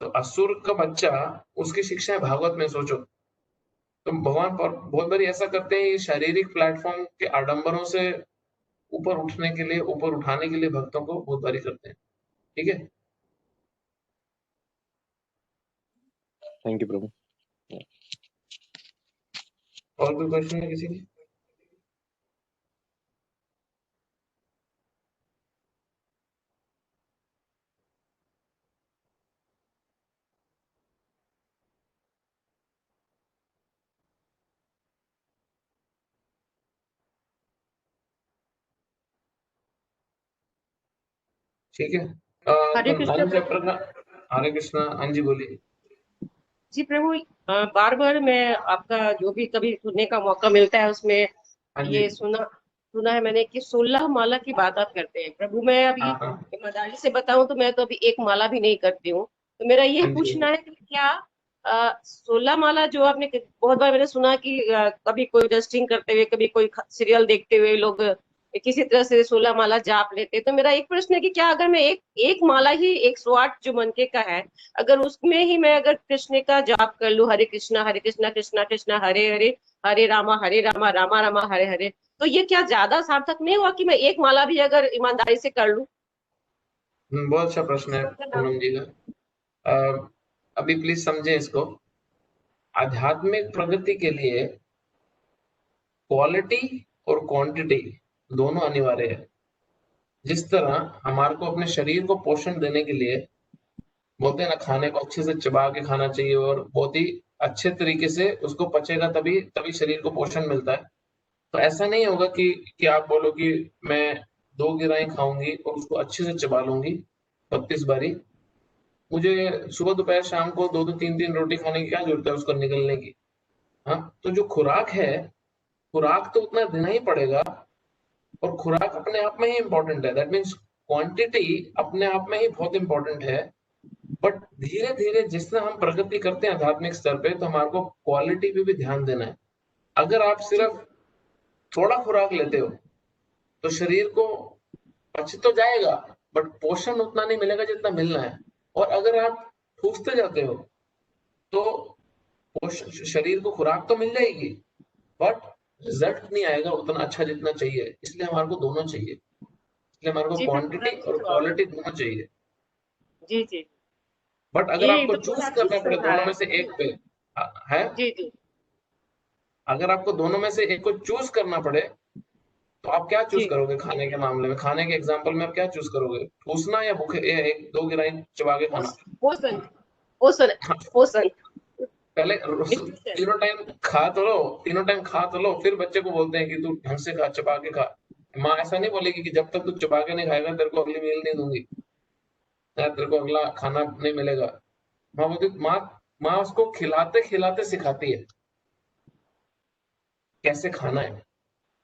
तो असुर का बच्चा, उसकी शिक्षाएं भागवत में, सोचो। तो भगवान पर बहुत बारी ऐसा करते हैं, ये शारीरिक प्लेटफॉर्म के आडंबरों से ऊपर उठने के लिए, ऊपर उठाने के लिए भक्तों को बहुत बारी करते हैं। ठीक है, थैंक यू प्रभु। और कोई क्वेश्चन है किसी की? ठीक है, हरे तो कृष्ण 9 चैप्टर का। हरे कृष्णा, हाँ जी बोलिए। जी प्रभु, बार बार मैं आपका जो भी कभी सुनने का मौका मिलता है उसमें हाँ जी। ये सुना सुना है मैंने कि 16 माला की बात आप करते हैं प्रभु। मैं अभी हाँ हाँ ईमानदारी से बताऊं तो मैं तो अभी एक माला भी नहीं करती हूँ। तो मेरा ये हाँ जी पूछना है कि क्या 16 माला जो आपने, बहुत बार मैंने सुना कि कभी कोई डस्टिंग करते हुए, कभी कोई सीरियल देखते हुए लोग किसी तरह से 16 माला जाप लेते हैं। तो मेरा एक प्रश्न है कि क्या अगर मैं एक एक माला ही 108 जो मनके का है, अगर उसमें ही मैं अगर कृष्ण का जाप कर लूं, हरे कृष्णा कृष्णा कृष्णा हरे हरे, हरे रामा रामा रामा हरे हरे, तो ये क्या ज्यादा सार्थक नहीं हुआ कि मैं एक माला भी अगर ईमानदारी से कर लूं? बहुत अच्छा प्रश्न है पूनम जी का। अभी प्लीज समझे इसको। आध्यात्मिक प्रगति के लिए क्वालिटी और क्वांटिटी दोनों अनिवार्य है। जिस तरह हमारे को अपने शरीर को पोषण देने के लिए बोलते हैं ना, खाने को अच्छे से चबा के खाना चाहिए और बहुत ही अच्छे तरीके से उसको पचेगा, तभी तभी शरीर को पोषण मिलता है। तो ऐसा नहीं होगा कि आप बोलो कि मैं 2 गिराएं खाऊंगी और उसको अच्छे से चबा लूंगी 32 बारी। मुझे सुबह दोपहर शाम को 2-2 3-3 रोटी खाने की क्या जरूरत है उसको निगलने की। हाँ, तो जो खुराक है, खुराक तो उतना देना ही पड़ेगा। और खुराक अपने आप में ही इंपॉर्टेंट है, दैट मीन्स क्वांटिटी अपने आप में ही बहुत इंपॉर्टेंट है। बट धीरे धीरे जिस तरह हम प्रगति करते हैं आध्यात्मिक स्तर पे, तो हमारे को क्वालिटी पे भी ध्यान देना है। अगर आप सिर्फ थोड़ा खुराक लेते हो तो शरीर को पच तो जाएगा, बट पोषण उतना नहीं मिलेगा जितना मिलना है। और अगर आप ठूसते जाते हो तो शरीर को खुराक तो मिल जाएगी, बट रिजल्ट नहीं आएगा उतना अच्छा जितना चाहिए। इसलिए हमारे को दोनों चाहिए, इसलिए हमारे को जी प्रभु, बड़ा क्वांटिटी अच्छा और जवाब है। क्वालिटी दोनों चाहिए। जी जी। बट अगर ये आपको तो चूज बड़ा ठीक करना पड़े समझाया दोनों है में से प्रभु। एक पे, है, जी जी। अगर आपको दोनों में से एक को चूज करना पड़े तो आप क्या चूज जी, करोगे? खाने के मामले में, खाने के एग्जांपल में आप क्या चूज करोगे? ठूसना या भूखे एक 2 गिराई चबा के खाना? पोषण पोषण हाँ, पोषण, पहले न्यूट्रिशन। तीनों टाइम खा तो लो, तीनों टाइम खा तो लो, फिर बच्चे को बोलते हैं कि तू ढंग से खा, चबा के खा। माँ ऐसा नहीं बोलेगी कि जब तक तू चबा के नहीं खाएगा तेरे को अगली मील नहीं दूंगी या तेरे को अगला खाना नहीं मिलेगा। माँ बोलती, माँ उसको खिलाते खिलाते सिखाती है कैसे खाना है।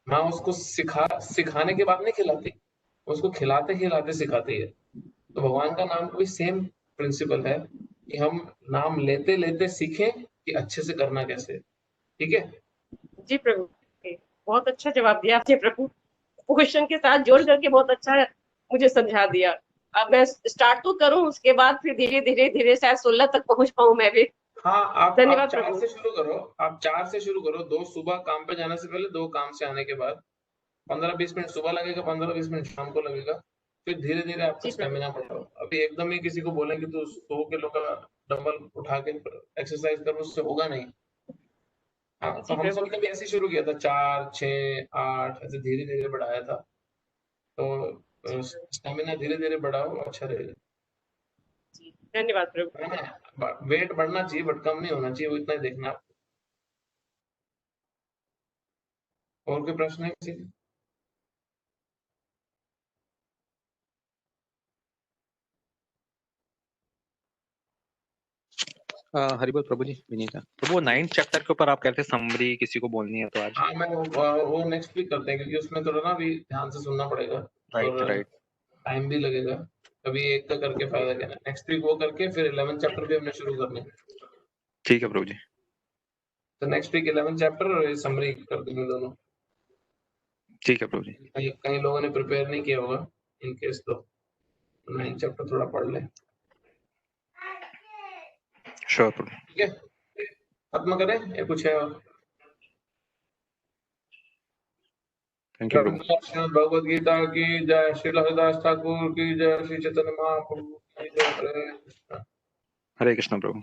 माँ उसको सिखाने के बाद नहीं खिलाती, उसको खिलाते खिलाते सिखाती है। तो भगवान का नाम का भी सेम प्रिंसिपल है कि हम नाम लेते लेते सीखें कि अच्छे से करना कैसे है। ठीक है। जी प्रभु, बहुत अच्छा जवाब दिया आपने प्रभु। क्वेश्चन के साथ जोड़ करके बहुत अच्छा मुझे समझा दिया। अब मैं स्टार्ट तो करूं, उसके बाद फिर धीरे धीरे धीरे शायद 16 तक पहुंच पाऊं मैं भी। हाँ, आप धन्यवाद 4 प्रभु। से शुरू करो, आप 4 से शुरू करो। 2 सुबह काम पे जाने से पहले, 2 काम से आने के बाद। 15-20 मिनट सुबह लगेगा, 15-20 मिनट शाम को लगेगा। फिर धीरे धीरे आपका जी प्रभु। स्टेमिना बढ़ाओ। अभी एकदम ही किसी को बोले कि तू 100 किलो का डंबल उठा के एक्सरसाइज कर, उससे होगा नहीं। हाँ, तो जी हम प्रभु। सबने भी ऐसे शुरू किया था, 4 6 8 ऐसे धीरे धीरे बढ़ाया था। तो जी स्टेमिना धीरे धीरे बढ़ाओ, अच्छा रहेगा। जी, धन्यवाद प्रभु। है ना? वेट बढ़ना चाहिए बट कम नहीं होना चाहिए, वो इतना ही देखना आप। और कोई प्रश्न है किसी का? हरिबोल प्रभु जी, विनीता प्रभु। 9th चैप्टर के ऊपर आप कहते हैं समरी किसी को बोलनी है तो आज। हाँ, मैं वो नेक्स्ट वीक करते हैं, क्योंकि उसमें थोड़ा ना भी ध्यान से सुनना पड़ेगा राइट और राइट। टाइम भी लगेगा। कभी एक का करके फायदा क्या है। नेक्स्ट वीक वो करके फिर 11th चैप्टर भी हमने शुरू करना है। ठीक है प्रभु जी। तो नेक्स्ट वीक 11th चैप्टर और समरी कर देंगे दोनों। ठीक है प्रभु जी। कई कई लोगों ने प्रिपेयर नहीं किया होगा, इन केस तो 9th चैप्टर थोड़ा पढ़ ले। श्योर प्रभु। ठीक है, खत्म करें या कुछ है और? थैंक यू प्रभु। श्रीमद् भगवद गीता की जय, श्री हरिदास ठाकुर की जय, श्री चैतन्य महाप्रभु की जय। हरे कृष्ण। हरे कृष्ण प्रभु।